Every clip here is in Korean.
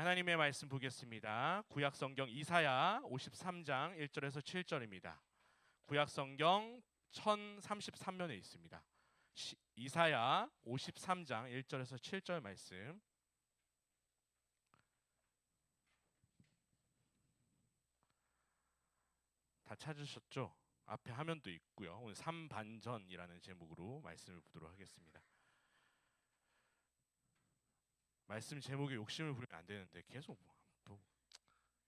하나님의 말씀 보겠습니다. 구약 성경 이사야 53장 1절에서 7절입니다. 구약 성경 1033면에 있습니다. 이사야 53장 1절에서 7절 말씀. 다 찾으셨죠? 앞에 화면도 있고요. 오늘 삼반전이라는 제목으로 말씀을 보도록 하겠습니다. 말씀 제목에 욕심을 부리면 안 되는데 계속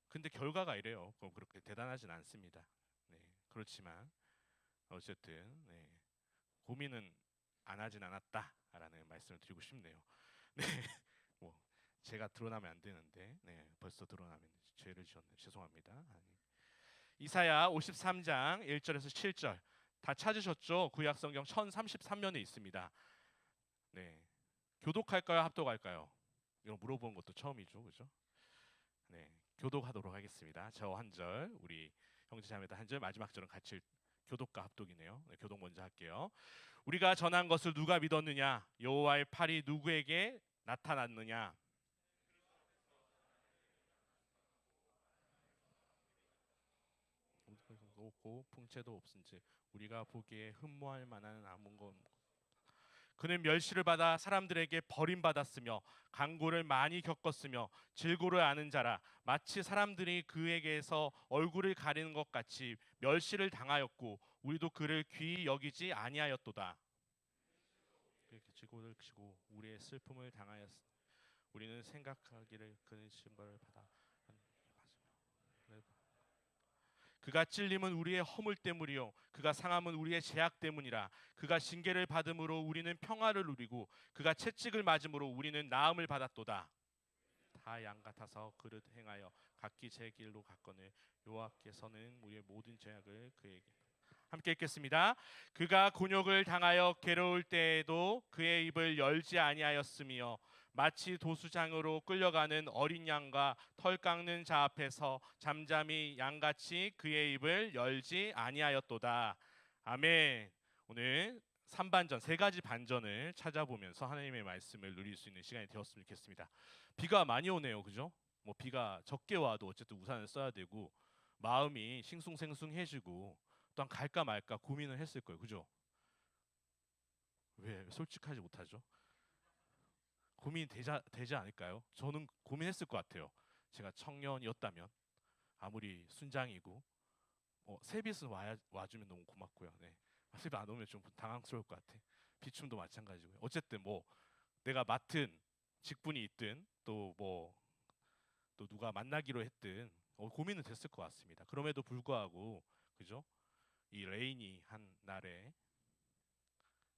근데 결과가 이래요. 그렇게 대단하진 않습니다. 네, 그렇지만 어쨌든 고민은 안 하진 않았다라는 말씀을 드리고 싶네요. 네, 뭐 제가 드러나면 안 되는데 벌써 드러나면 죄를 지었네요. 죄송합니다. 이사야 53장 1절에서 7절 다 찾으셨죠? 구약 성경 1033면에 있습니다. 네, 교독할까요? 합독할까요? 이거 물어보는 것도 처음이죠, 그죠? 네, 교독하도록 하겠습니다. 저 한 절, 우리 형제자매들 한 절, 마지막 절은 같이 교독과 합독이네요. 네, 교독 먼저 할게요. 우리가 전한 것을 누가 믿었느냐? 여호와의 팔이 누구에게 나타났느냐? 없고 풍채도 없은지 우리가 보기에 흠모할 만한 아무 것. 그는 멸시를 받아 사람들에게 버림받았으며 강고를 많이 겪었으며 질고를 아는 자라. 마치 사람들이 그에게서 얼굴을 가리는 것 같이 멸시를 당하였고 우리도 그를 귀히 여기지 아니하였도다. 그렇게 질고를 치고 우리의 슬픔을 당하였. 우리는 생각하기를 그는 징벌을 받아. 그가 찔림은 우리의 허물 때문이요 그가 상함은 우리의 죄악 때문이라. 그가 징계를 받음으로 우리는 평화를 누리고 그가 채찍을 맞음으로 우리는 나음을 받았도다. 다 양 같아서 그릇 행하여 각기 제 길로 갔거늘 여호와께서는 우리의 모든 죄악을 그에게. 함께 읽겠습니다. 그가 곤욕을 당하여 괴로울 때에도 그의 입을 열지 아니하였으며 마치 도수장으로 끌려가는 어린 양과 털 깎는 자 앞에서 잠잠히 양같이 그의 입을 열지 아니하였도다. 아멘. 오늘 3반전 세 가지 반전을 찾아보면서 하나님의 말씀을 누릴 수 있는 시간이 되었으면 좋겠습니다. 비가 많이 오네요, 그죠? 뭐 비가 적게 와도 어쨌든 우산을 써야 되고 마음이 싱숭생숭해지고 또한 갈까 말까 고민을 했을 거예요, 그죠? 왜 솔직하지 못하죠? 고민이 되지 않을까요? 저는 고민했을 것 같아요. 제가 청년이었다면 아무리 순장이고 세빛은 와주면 너무 고맙고요. 네. 세빛 안 오면 좀 당황스러울 것 같아. 비춤도 마찬가지고요. 어쨌든 뭐 내가 맡은 직분이 있든 또 누가 만나기로 했든 고민은 됐을 것 같습니다. 그럼에도 불구하고 그죠? 이 레인이 한 날에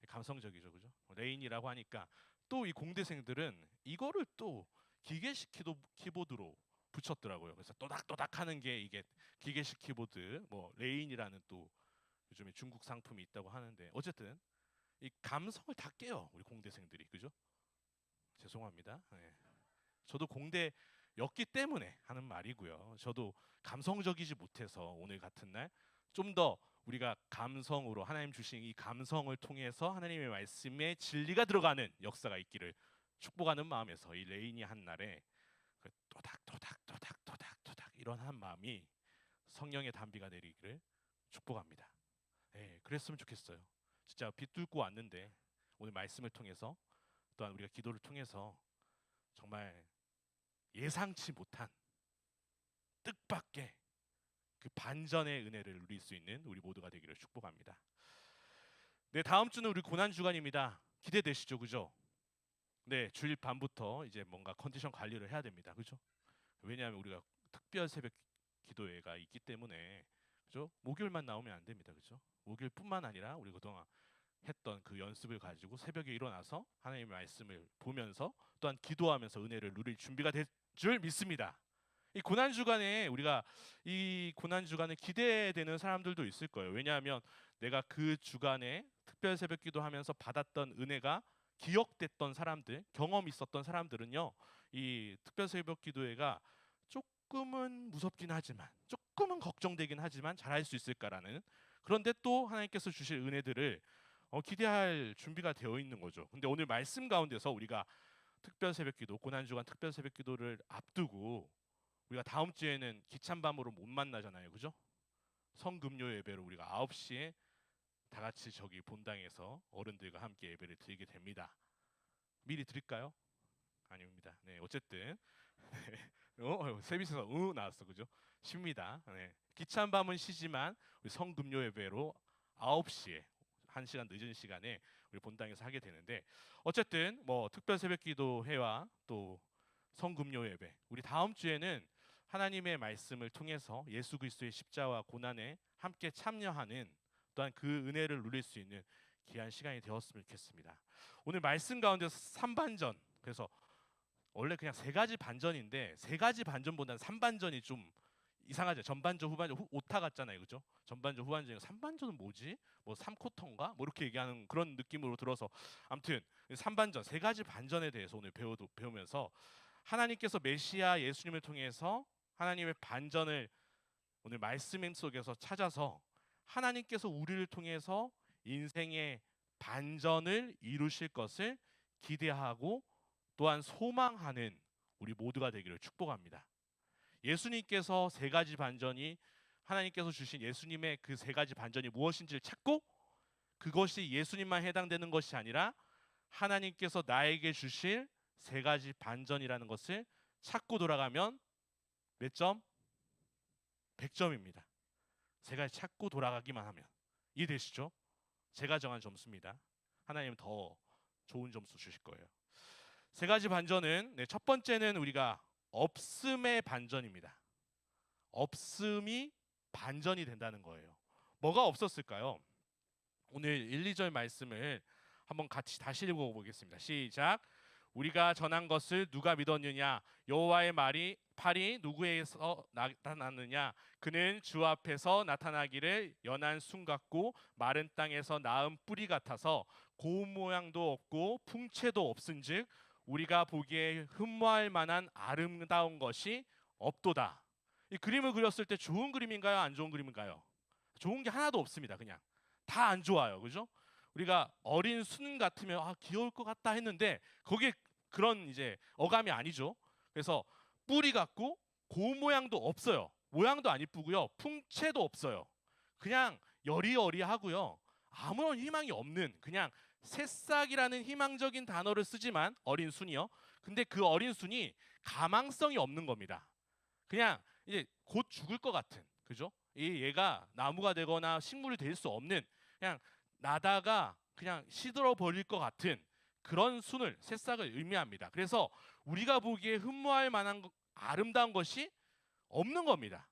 감성적이죠, 그죠? 레인이라고 하니까 또 이 공대생들은 이거를 또 기계식 키보드로 붙였더라고요. 그래서 또닥또닥 하는 게 이게 기계식 키보드, 뭐 레인이라는 또 요즘에 중국 상품이 있다고 하는데 어쨌든 이 감성을 다 깨요, 우리 공대생들이, 그죠? 죄송합니다. 네. 저도 공대였기 때문에 하는 말이고요. 저도 감성적이지 못해서 오늘 같은 날 좀 더 우리가 감성으로 하나님 주신 이 감성을 통해서 하나님의 말씀에 진리가 들어가는 역사가 있기를 축복하는 마음에서 이 레인이 한 날에 그 또닥또닥또닥또닥또닥 이런 한 마음이 성령의 단비가 내리기를 축복합니다. 네, 그랬으면 좋겠어요. 진짜 빛 뚫고 왔는데 오늘 말씀을 통해서 또한 우리가 기도를 통해서 정말 예상치 못한 뜻밖의 그 반전의 은혜를 누릴 수 있는 우리 모두가 되기를 축복합니다. 네, 다음 주는 우리 고난 주간입니다. 기대되시죠, 그죠? 네, 주일 밤부터 이제 뭔가 컨디션 관리를 해야 됩니다, 그죠? 왜냐하면 우리가 특별 새벽 기도회가 있기 때문에 그죠? 목요일만 나오면 안 됩니다, 그죠? 목요일뿐만 아니라 우리 그동안 했던 그 연습을 가지고 새벽에 일어나서 하나님의 말씀을 보면서 또한 기도하면서 은혜를 누릴 준비가 될 줄 믿습니다. 이 고난 주간에 우리가 이 고난 주간에 기대되는 사람들도 있을 거예요. 왜냐하면 내가 그 주간에 특별 새벽 기도하면서 받았던 은혜가 기억됐던 사람들, 경험 있었던 사람들은요, 이 특별 새벽 기도회가 조금은 무섭긴 하지만, 조금은 걱정되긴 하지만 잘할 수 있을까라는. 그런데 또 하나님께서 주실 은혜들을 기대할 준비가 되어 있는 거죠. 근데 오늘 말씀 가운데서 우리가 특별 새벽기도, 고난주간 특별 새벽기도를 앞두고 우리가 다음 주에는 기찬밤으로 못 만나잖아요, 그죠? 성금요 예배로 우리가 9시에 다 같이 저기 본당에서 어른들과 함께 예배를 드리게 됩니다. 미리 드릴까요? 아닙니다. 네, 어쨌든 세비스에서 나왔어, 그죠? 쉽니다. 네. 기찬 밤은 쉬지만 우리 성금요 예배로 9시에 1시간 늦은 시간에 우리 본당에서 하게 되는데, 어쨌든 뭐 특별 새벽기도 회와 또 성금요 예배, 우리 다음 주에는 하나님의 말씀을 통해서 예수 그리스도의 십자와 고난에 함께 참여하는, 또한 그 은혜를 누릴 수 있는 귀한 시간이 되었으면 좋겠습니다. 오늘 말씀 가운데서 3반전, 그래서 원래 그냥 3가지 반전인데 3가지 반전보다는 3반전이 좀 이상하죠. 전반전, 후반전, 오타 같잖아요, 그죠? 전반전, 후반전, 3반전은 뭐지? 뭐 3쿼터인가? 뭐 이렇게 얘기하는 그런 느낌으로 들어서, 아무튼 3반전, 3가지 반전에 대해서 오늘 배우면서 하나님께서 메시아 예수님을 통해서 하나님의 반전을 오늘 말씀 속에서 찾아서 하나님께서 우리를 통해서 인생의 반전을 이루실 것을 기대하고 또한 소망하는 우리 모두가 되기를 축복합니다. 예수님께서 3가지 반전이, 하나님께서 주신 예수님의 그 3가지 반전이 무엇인지를 찾고, 그것이 예수님만 해당되는 것이 아니라 하나님께서 나에게 주실 3가지 반전이라는 것을 찾고 돌아가면 몇 점? 100점입니다. 3가지 찾고 돌아가기만 하면. 이해되시죠? 제가 정한 점수입니다. 하나님은 더 좋은 점수 주실 거예요. 3가지 반전은, 첫 번째는 우리가 없음의 반전입니다. 없음이 반전이 된다는 거예요. 뭐가 없었을까요? 오늘 1, 2절 말씀을 한번 같이 다시 읽어보겠습니다. 시작. 우리가 전한 것을 누가 믿었느냐? 여호와의 팔이 누구에게서 나타났느냐? 그는 주 앞에서 나타나기를 연한 순 같고 마른 땅에서 나은 뿌리 같아서 고운 모양도 없고 풍채도 없은즉 우리가 보기에 흠모할 만한 아름다운 것이 없도다. 이 그림을 그렸을 때 좋은 그림인가요? 안 좋은 그림인가요? 좋은 게 하나도 없습니다. 그냥 다 안 좋아요. 그죠? 우리가 어린 순 같으면 귀여울 것 같다 했는데 거기에 그런 이제 어감이 아니죠. 그래서 뿌리 같고 고운 모양도 없어요. 모양도 안 이쁘고요. 풍채도 없어요. 그냥 여리여리하고요. 아무런 희망이 없는, 그냥 새싹이라는 희망적인 단어를 쓰지만 어린 순이요. 근데 그 어린 순이 가망성이 없는 겁니다. 그냥 이제 곧 죽을 것 같은, 그죠? 얘가 나무가 되거나 식물이 될 수 없는, 그냥 나다가 그냥 시들어 버릴 것 같은 그런 순을, 새싹을 의미합니다. 그래서 우리가 보기에 흠모할 만한 아름다운 것이 없는 겁니다.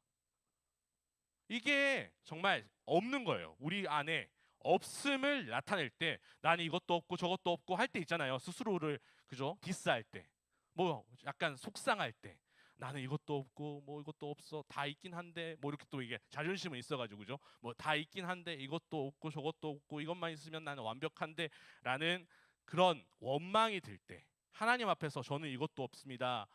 이게 정말 없는 거예요. 우리 안에 없음을 나타낼 때, 나는 이것도 없고 저것도 없고 할 때 있잖아요. 스스로를, 그죠? 디스할 때, 뭐 약간 속상할 때, 나는 이것도 없고 뭐 이것도 없어, 다 있긴 한데, 뭐 이렇게 또 이게 자존심은 있어가지고, 그죠? 뭐 다 있긴 한데 이것도 없고 저것도 없고 이것만 있으면 나는 완벽한데 라는 그런 원망이 들 때, 하나님 앞에서 저는 이것도 없습니다.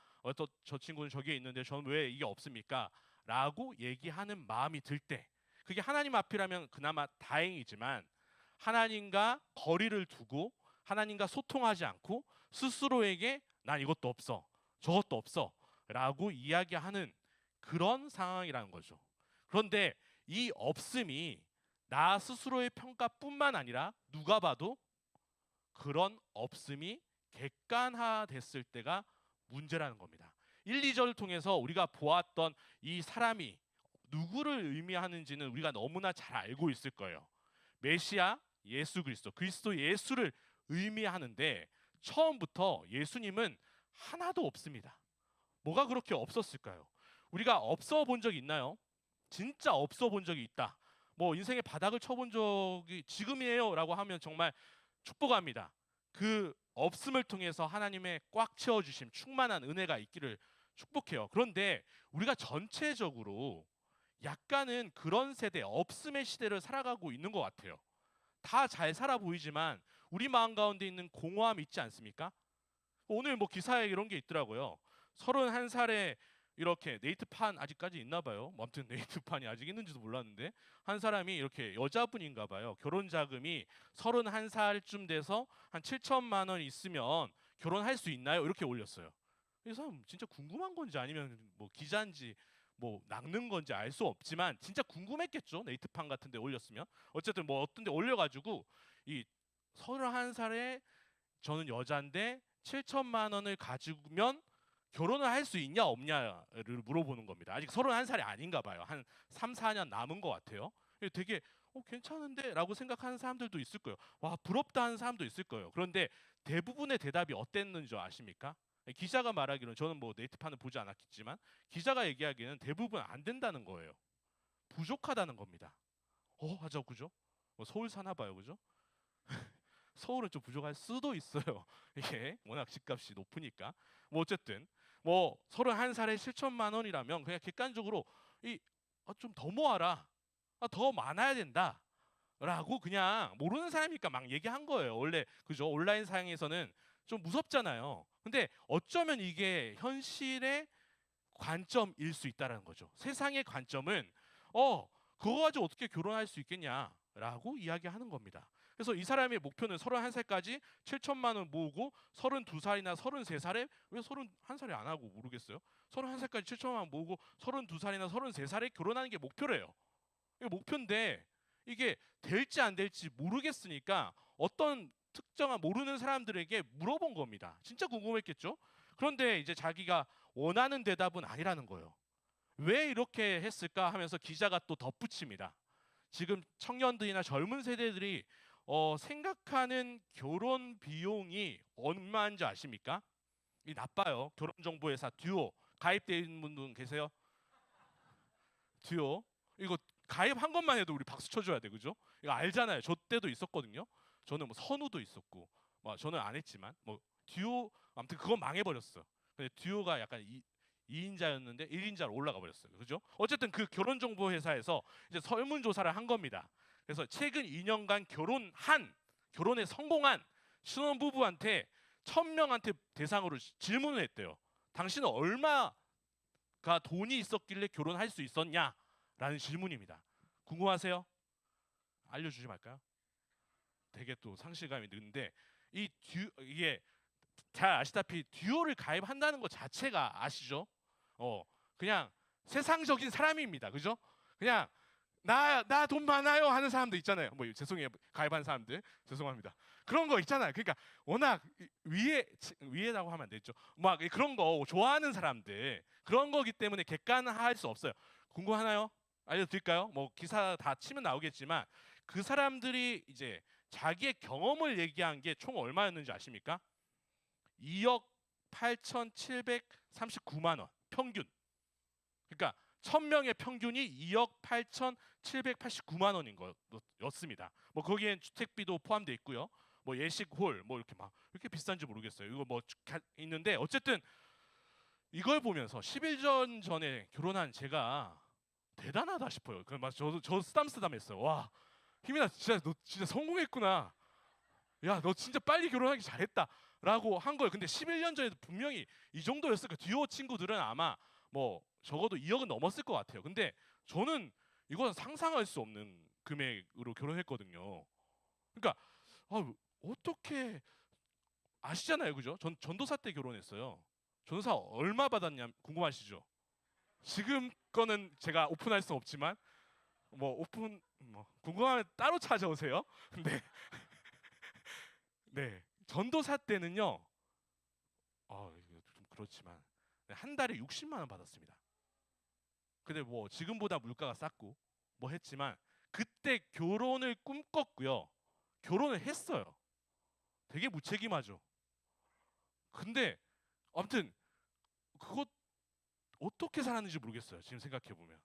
저 친구는 저기에 있는데 저는 왜 이게 없습니까? 라고 얘기하는 마음이 들 때, 그게 하나님 앞이라면 그나마 다행이지만 하나님과 거리를 두고 하나님과 소통하지 않고 스스로에게 난 이것도 없어 저것도 없어 라고 이야기하는 그런 상황이라는 거죠. 그런데 이 없음이 나 스스로의 평가뿐만 아니라 누가 봐도 그런 없음이 객관화됐을 때가 문제라는 겁니다. 1, 2절을 통해서 우리가 보았던 이 사람이 누구를 의미하는지는 우리가 너무나 잘 알고 있을 거예요. 메시아 예수 그리스도 예수를 의미하는데, 처음부터 예수님은 하나도 없습니다. 뭐가 그렇게 없었을까요? 우리가 없어 본 적이 있나요? 진짜 없어 본 적이 있다, 뭐 인생의 바닥을 쳐본 적이 지금이에요 라고 하면 정말 축복합니다. 그 없음을 통해서 하나님의 꽉 채워주심, 충만한 은혜가 있기를 축복해요. 그런데 우리가 전체적으로 약간은 그런 세대, 없음의 시대를 살아가고 있는 것 같아요. 다 잘 살아 보이지만 우리 마음 가운데 있는 공허함이 있지 않습니까? 오늘 뭐 기사에 이런 게 있더라고요. 31살에 이렇게 네이트판 아직까지 있나 봐요. 뭐 아무튼 네이트판이 아직 있는지도 몰랐는데, 한 사람이 이렇게 여자분인가 봐요. 결혼 자금이 31살쯤 돼서 한 7천만 원 있으면 결혼할 수 있나요? 이렇게 올렸어요. 이 사람 진짜 궁금한 건지 아니면 뭐 기자인지 뭐 낚는 건지 알 수 없지만 진짜 궁금했겠죠. 네이트판 같은 데 올렸으면. 어쨌든 뭐 어떤 데 올려가지고 이 31살에 저는 여자인데 7천만 원을 가지면 결혼을 할 수 있냐 없냐를 물어보는 겁니다. 아직 31살이 아닌가 봐요. 한 3, 4년 남은 것 같아요. 되게 괜찮은데? 라고 생각하는 사람들도 있을 거예요. 와, 부럽다 하는 사람도 있을 거예요. 그런데 대부분의 대답이 어땠는지 아십니까? 기자가 말하기로는, 저는 뭐 네이트판을 보지 않았겠지만 기자가 얘기하기에는 대부분 안 된다는 거예요. 부족하다는 겁니다. 하죠, 그죠? 서울 사나 봐요, 그죠? 서울은 좀 부족할 수도 있어요. 이게 워낙 집값이 높으니까. 뭐 어쨌든 뭐 31살에 7천만 원이라면 그냥 객관적으로 좀 더 모아라. 더 많아야 된다. 라고 그냥 모르는 사람이니까 막 얘기한 거예요. 원래 그죠? 온라인 상에서는 좀 무섭잖아요. 근데 어쩌면 이게 현실의 관점일 수 있다는 거죠. 세상의 관점은 그거 가지고 어떻게 결혼할 수 있겠냐라고 이야기하는 겁니다. 그래서 이 사람의 목표는 31살까지 7천만 원 모으고 32살이나 33살에, 왜 31살에 안 하고 모르겠어요. 31살까지 7천만 원 모으고 32살이나 33살에 결혼하는 게 목표래요. 이게 목표인데 이게 될지 안 될지 모르겠으니까 어떤 특정한 모르는 사람들에게 물어본 겁니다. 진짜 궁금했겠죠? 그런데 이제 자기가 원하는 대답은 아니라는 거예요. 왜 이렇게 했을까 하면서 기자가 또 덧붙입니다. 지금 청년들이나 젊은 세대들이 생각하는 결혼 비용이 얼마인지 아십니까? 이 나빠요. 결혼정보회사 듀오 가입되어 있는 분들 계세요? 듀오 이거 가입한 것만 해도 우리 박수 쳐줘야 돼, 그죠? 이거 알잖아요. 저 때도 있었거든요. 저는 뭐 선우도 있었고, 뭐 저는 안 했지만 뭐 듀오 아무튼 그건 망해버렸어. 근데 듀오가 약간 2인자였는데 1인자로 올라가 버렸어요. 그죠? 어쨌든 그 결혼정보회사에서 이제 설문조사를 한 겁니다. 그래서 최근 2년간 결혼에 성공한 신혼부부한테 1,000명한테 대상으로 질문을 했대요. 당신은 얼마가 돈이 있었길래 결혼할 수 있었냐? 라는 질문입니다. 궁금하세요? 알려주지 말까요? 되게 또 상실감이 드는데 이게 잘 아시다시피 듀오를 가입한다는 것 자체가 아시죠? 그냥 세상적인 사람입니다. 그죠? 그냥 나 돈 많아요 하는 사람도 있잖아요. 뭐 죄송해요. 가입한 사람들 죄송합니다. 그런 거 있잖아요. 그러니까 워낙 위에라고 하면 안 되죠. 막 그런 거 좋아하는 사람들 그런 거기 때문에 객관화할 수 없어요. 궁금하나요? 알려드릴까요? 뭐 기사 다 치면 나오겠지만 그 사람들이 이제 자기의 경험을 얘기한 게 총 얼마였는지 아십니까? 2억 8,739만 원 평균. 그러니까 1,000명의 평균이 2억 8,789만 원인 거였습니다. 뭐 거기엔 주택비도 포함되어 있고요. 뭐 예식홀 뭐 이렇게 막 이렇게 비싼지 모르겠어요. 이거 뭐 있는데 어쨌든 이걸 보면서 10일 전에 결혼한 제가 대단하다 싶어요. 그막 저 쓰담쓰담했어요. 와, 희민아 진짜 너 진짜 성공했구나. 야, 너 진짜 빨리 결혼하기 잘했다라고 한 거예요. 근데 11년 전에도 분명히 이 정도였을 거예요. 듀오 친구들은 아마 뭐 적어도 2억은 넘었을 것 같아요. 근데 저는 이건 상상할 수 없는 금액으로 결혼했거든요. 그러니까 어떻게 아시잖아요, 그죠? 전 전도사 때 결혼했어요. 전도사 얼마 받았냐 궁금하시죠? 지금 거는 제가 오픈할 수 없지만 뭐 궁금하면 따로 찾아오세요. 근데 네, 전도사 때는요. 이거 좀 그렇지만 한 달에 60만 원 받았습니다. 근데 뭐 지금보다 물가가 쌌고 뭐 했지만 그때 결혼을 꿈꿨고요. 결혼을 했어요. 되게 무책임하죠. 근데 아무튼 그거 어떻게 살았는지 모르겠어요. 지금 생각해 보면.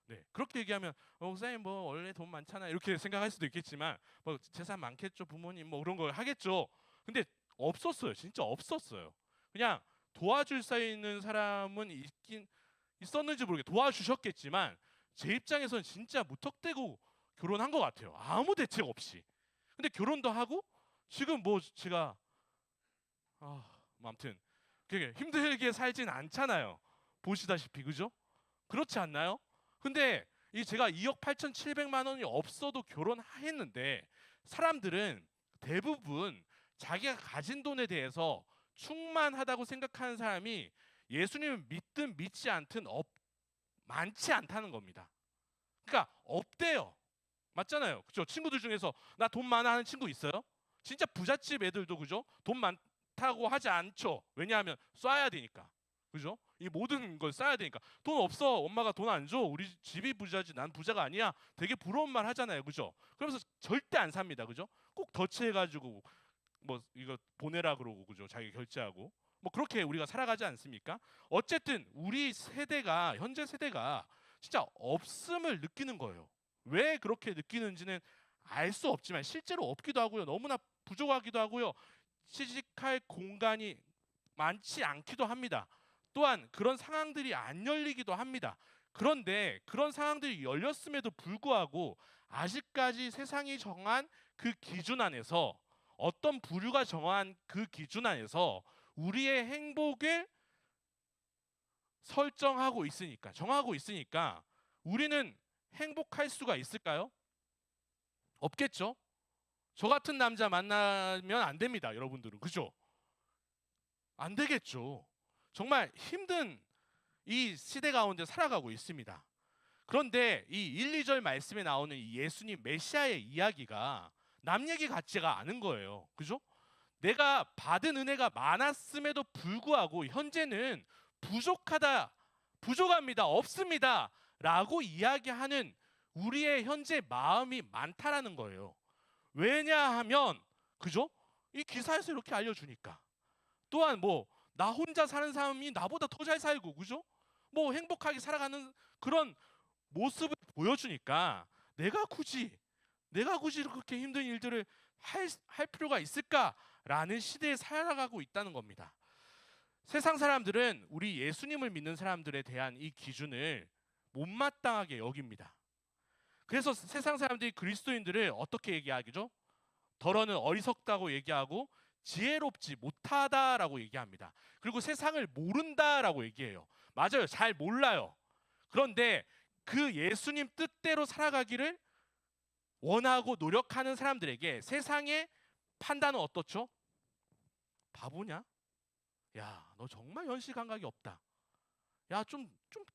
네, 그렇게 얘기하면 목사님 뭐 원래 돈 많잖아 이렇게 생각할 수도 있겠지만 뭐 재산 많겠죠 부모님 뭐 그런 걸 하겠죠. 근데 없었어요. 진짜 없었어요. 그냥 도와줄 수 있는 사람은 있었는지 모르게 도와주셨겠지만 제 입장에서는 진짜 무턱대고 결혼한 것 같아요. 아무 대책 없이. 근데 결혼도 하고 지금 뭐 제가 뭐 아무튼 그게 힘들게 살진 않잖아요. 보시다시피 그죠? 그렇지 않나요? 근데 이 제가 2억 8,700만 원이 없어도 결혼했는데 사람들은 대부분 자기가 가진 돈에 대해서 충만하다고 생각하는 사람이 예수님을 믿든 믿지 않든 많지 않다는 겁니다. 그러니까 없대요. 맞잖아요. 그죠? 친구들 중에서 나 돈 많아 하는 친구 있어요? 진짜 부잣집 애들도 그죠? 돈 많다고 하지 않죠. 왜냐하면 쏴야 되니까. 그죠? 이 모든 걸 써야 되니까. 돈 없어. 엄마가 돈 안 줘. 우리 집이 부자지. 난 부자가 아니야. 되게 부러운 말 하잖아요. 그죠? 그러면서 절대 안 삽니다. 그죠? 꼭 덧칠해 가지고 뭐 이거 보내라 그러고 그죠? 자기 결제하고. 뭐 그렇게 우리가 살아가지 않습니까? 어쨌든 우리 세대가 현재 세대가 진짜 없음을 느끼는 거예요. 왜 그렇게 느끼는지는 알 수 없지만 실제로 없기도 하고요. 너무나 부족하기도 하고요. 취직할 공간이 많지 않기도 합니다. 또한 그런 상황들이 안 열리기도 합니다. 그런데 그런 상황들이 열렸음에도 불구하고 아직까지 세상이 정한 그 기준 안에서 어떤 부류가 정한 그 기준 안에서 우리의 행복을 설정하고 있으니까 정하고 있으니까 우리는 행복할 수가 있을까요? 없겠죠. 저 같은 남자 만나면 안 됩니다. 여러분들은 그죠? 안 되겠죠. 정말 힘든 이 시대 가운데 살아가고 있습니다. 그런데 이 1, 2절 말씀에 나오는 이 예수님 메시아의 이야기가 남 얘기 같지가 않은 거예요. 그죠? 내가 받은 은혜가 많았음에도 불구하고 현재는 부족하다, 부족합니다, 없습니다 라고 이야기하는 우리의 현재 마음이 많다라는 거예요. 왜냐하면 그죠? 이 기사에서 이렇게 알려주니까. 또한 뭐 나 혼자 사는 사람이 나보다 더 잘 살고 그죠? 뭐 행복하게 살아가는 그런 모습을 보여주니까 내가 굳이 그렇게 힘든 일들을 할 필요가 있을까라는 시대에 살아가고 있다는 겁니다. 세상 사람들은 우리 예수님을 믿는 사람들에 대한 이 기준을 못마땅하게 여깁니다. 그래서 세상 사람들이 그리스도인들을 어떻게 얘기하죠? 더러는 어리석다고 얘기하고 지혜롭지 못하다라고 얘기합니다. 그리고 세상을 모른다라고 얘기해요. 맞아요. 잘 몰라요. 그런데 그 예수님 뜻대로 살아가기를 원하고 노력하는 사람들에게 세상의 판단은 어떻죠? 바보냐? 야, 너 정말 현실 감각이 없다. 야, 좀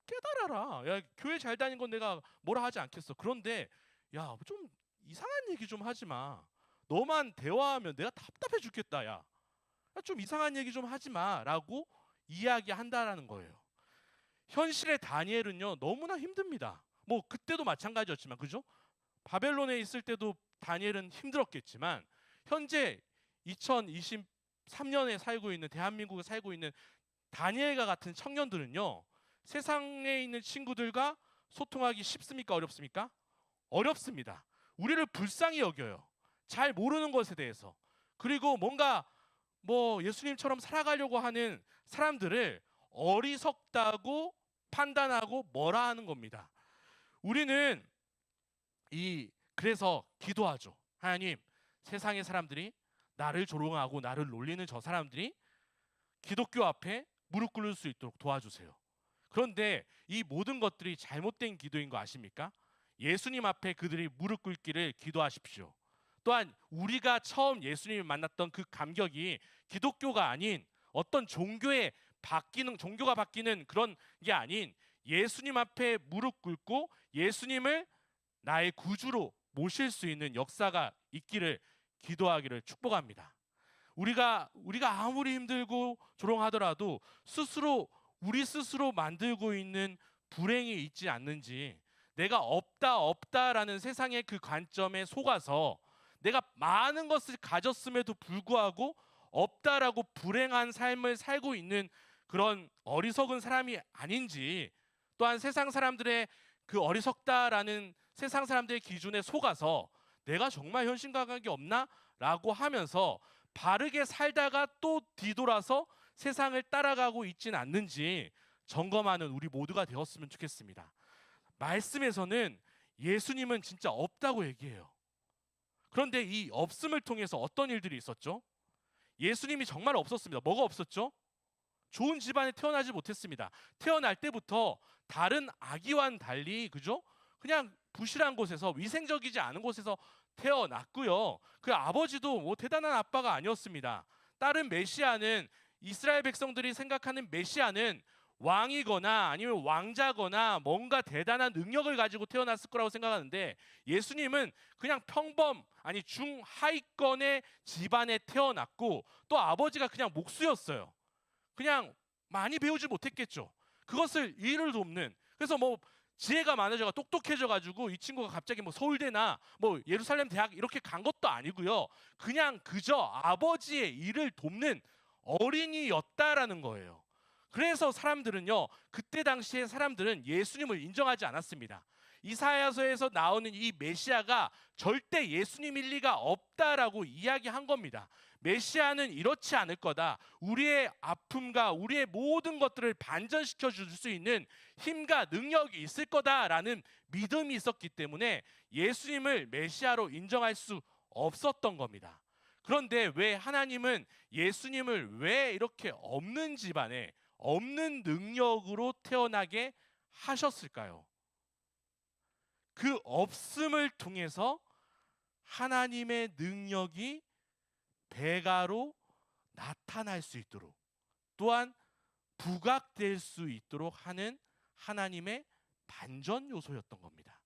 깨달아라. 야, 교회 잘 다닌 건 내가 뭐라 하지 않겠어. 그런데 야, 좀 이상한 얘기 좀 하지 마. 너만 대화하면 내가 답답해 죽겠다. 야, 좀 이상한 얘기 좀 하지 마라고 이야기한다라는 거예요. 현실의 다니엘은요 너무나 힘듭니다. 뭐 그때도 마찬가지였지만 그죠? 바벨론에 있을 때도 다니엘은 힘들었겠지만 현재 2023년에 살고 있는 대한민국에 살고 있는 다니엘과 같은 청년들은요 세상에 있는 친구들과 소통하기 쉽습니까? 어렵습니까? 어렵습니다. 우리를 불쌍히 여겨요. 잘 모르는 것에 대해서. 그리고 뭔가 뭐 예수님처럼 살아가려고 하는 사람들을 어리석다고 판단하고 뭐라 하는 겁니다. 우리는 그래서 기도하죠. 하나님, 세상의 사람들이 나를 조롱하고 나를 놀리는 저 사람들이 기독교 앞에 무릎 꿇을 수 있도록 도와주세요. 그런데 이 모든 것들이 잘못된 기도인 거 아십니까? 예수님 앞에 그들이 무릎 꿇기를 기도하십시오. 또한 우리가 처음 예수님을 만났던 그 감격이 기독교가 아닌 어떤 종교가 바뀌는 그런 게 아닌 예수님 앞에 무릎 꿇고 예수님을 나의 구주로 모실 수 있는 역사가 있기를 기도하기를 축복합니다. 우리가 아무리 힘들고 조롱하더라도 우리 스스로 만들고 있는 불행이 있지 않는지, 내가 없다라는 세상의 그 관점에 속아서 내가 많은 것을 가졌음에도 불구하고 없다라고 불행한 삶을 살고 있는 그런 어리석은 사람이 아닌지, 또한 세상 사람들의 그 어리석다라는 세상 사람들의 기준에 속아서 내가 정말 현실 감각이 없나? 라고 하면서 바르게 살다가 또 뒤돌아서 세상을 따라가고 있지는 않는지 점검하는 우리 모두가 되었으면 좋겠습니다. 말씀에서는 예수님은 진짜 없다고 얘기해요. 그런데 이 없음을 통해서 어떤 일들이 있었죠? 예수님이 정말 없었습니다. 뭐가 없었죠? 좋은 집안에 태어나지 못했습니다. 태어날 때부터 다른 아기와는 달리 그죠? 그냥 부실한 곳에서, 위생적이지 않은 곳에서 태어났고요. 그 아버지도 뭐 대단한 아빠가 아니었습니다. 딸은 메시아는 이스라엘 백성들이 생각하는 메시아는 왕이거나 아니면 왕자거나 뭔가 대단한 능력을 가지고 태어났을 거라고 생각하는데, 예수님은 그냥 평범 아니 중하위권의 집안에 태어났고, 또 아버지가 그냥 목수였어요. 그냥 많이 배우지 못했겠죠. 그것을 일을 돕는, 그래서 뭐 지혜가 많아져가 똑똑해져 가지고 이 친구가 갑자기 뭐 서울대나 뭐 예루살렘 대학 이렇게 간 것도 아니고요. 그냥 그저 아버지의 일을 돕는 어린이였다라는 거예요. 그래서 사람들은요, 그때 당시에 사람들은 예수님을 인정하지 않았습니다. 이사야서에서 나오는 이 메시아가 절대 예수님일 리가 없다라고 이야기한 겁니다. 메시아는 이렇지 않을 거다. 우리의 아픔과 우리의 모든 것들을 반전시켜 줄 수 있는 힘과 능력이 있을 거다라는 믿음이 있었기 때문에 예수님을 메시아로 인정할 수 없었던 겁니다. 그런데 왜 하나님은 예수님을 왜 이렇게 없는 집안에 없는 능력으로 태어나게 하셨을까요? 그 없음을 통해서 하나님의 능력이 배가로 나타날 수 있도록, 또한 부각될 수 있도록 하는 하나님의 반전 요소였던 겁니다.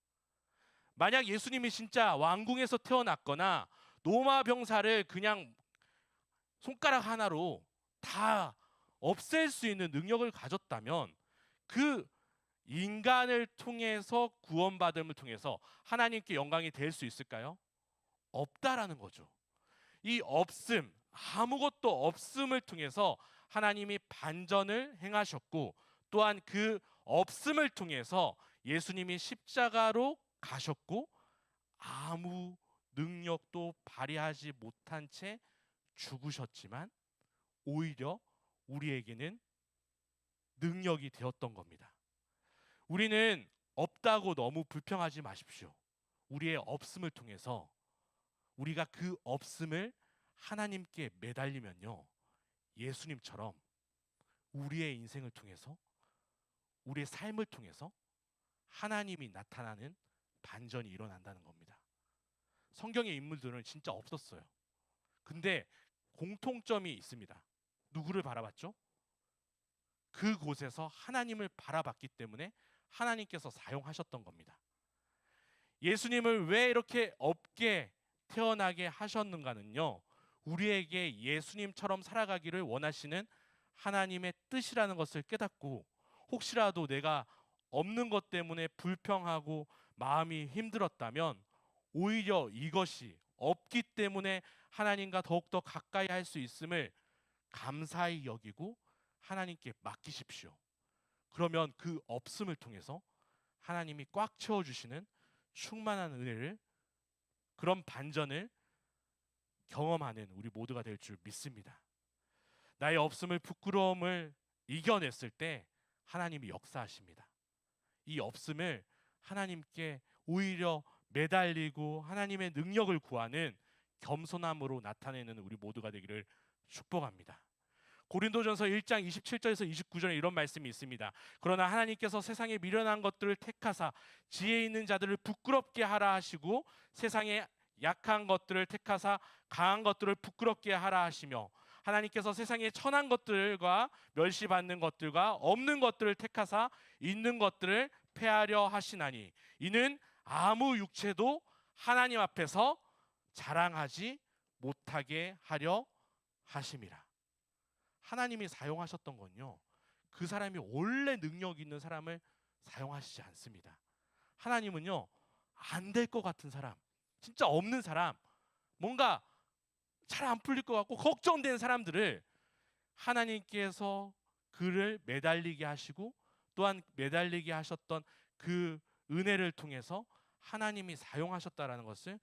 만약 예수님이 진짜 왕궁에서 태어났거나 로마 병사를 그냥 손가락 하나로 다 없앨 수 있는 능력을 가졌다면, 그 인간을 통해서 구원받음을 통해서 하나님께 영광이 될 수 있을까요? 없다라는 거죠. 이 없음, 아무것도 없음을 통해서 하나님이 반전을 행하셨고, 또한 그 없음을 통해서 예수님이 십자가로 가셨고, 아무 능력도 발휘하지 못한 채 죽으셨지만 오히려 우리에게는 능력이 되었던 겁니다. 우리는 없다고 너무 불평하지 마십시오. 우리의 없음을 통해서, 우리가 그 없음을 하나님께 매달리면요, 예수님처럼 우리의 인생을 통해서, 우리의 삶을 통해서 하나님이 나타나는 반전이 일어난다는 겁니다. 성경의 인물들은 진짜 없었어요. 근데 공통점이 있습니다. 누구를 바라봤죠? 그곳에서 하나님을 바라봤기 때문에 하나님께서 사용하셨던 겁니다. 예수님을 왜 이렇게 없게 태어나게 하셨는가는요, 우리에게 예수님처럼 살아가기를 원하시는 하나님의 뜻이라는 것을 깨닫고, 혹시라도 내가 없는 것 때문에 불평하고 마음이 힘들었다면 오히려 이것이 없기 때문에 하나님과 더욱더 가까이 할 수 있음을 감사히 여기고 하나님께 맡기십시오. 그러면 그 없음을 통해서 하나님이 꽉 채워주시는 충만한 은혜를, 그런 반전을 경험하는 우리 모두가 될 줄 믿습니다. 나의 없음을, 부끄러움을 이겨냈을 때 하나님이 역사하십니다. 이 없음을 하나님께 오히려 매달리고 하나님의 능력을 구하는 겸손함으로 나타내는 우리 모두가 되기를 축복합니다. 고린도전서 1장 27절에서 29절에 이런 말씀이 있습니다. 그러나 하나님께서 세상에 미련한 것들을 택하사 지혜 있는 자들을 부끄럽게 하라 하시고, 세상에 약한 것들을 택하사 강한 것들을 부끄럽게 하라 하시며, 하나님께서 세상에 천한 것들과 멸시받는 것들과 없는 것들을 택하사 있는 것들을 폐하려 하시나니, 이는 아무 육체도 하나님 앞에서 자랑하지 못하게 하려 하심이라. 하나님이 사용하셨던 건요, 그 사람이 원래 능력 있는 사람을 사용하시지 않습니다. 하나님은요, 안 될 것 같은 사람, 진짜 없는 사람, 뭔가 잘 안 풀릴 것 같고 걱정된 사람들을 하나님께서 그를 매달리게 하시고, 또한 매달리게 하셨던 그 은혜를 통해서 하나님이 사용하셨다라는 것을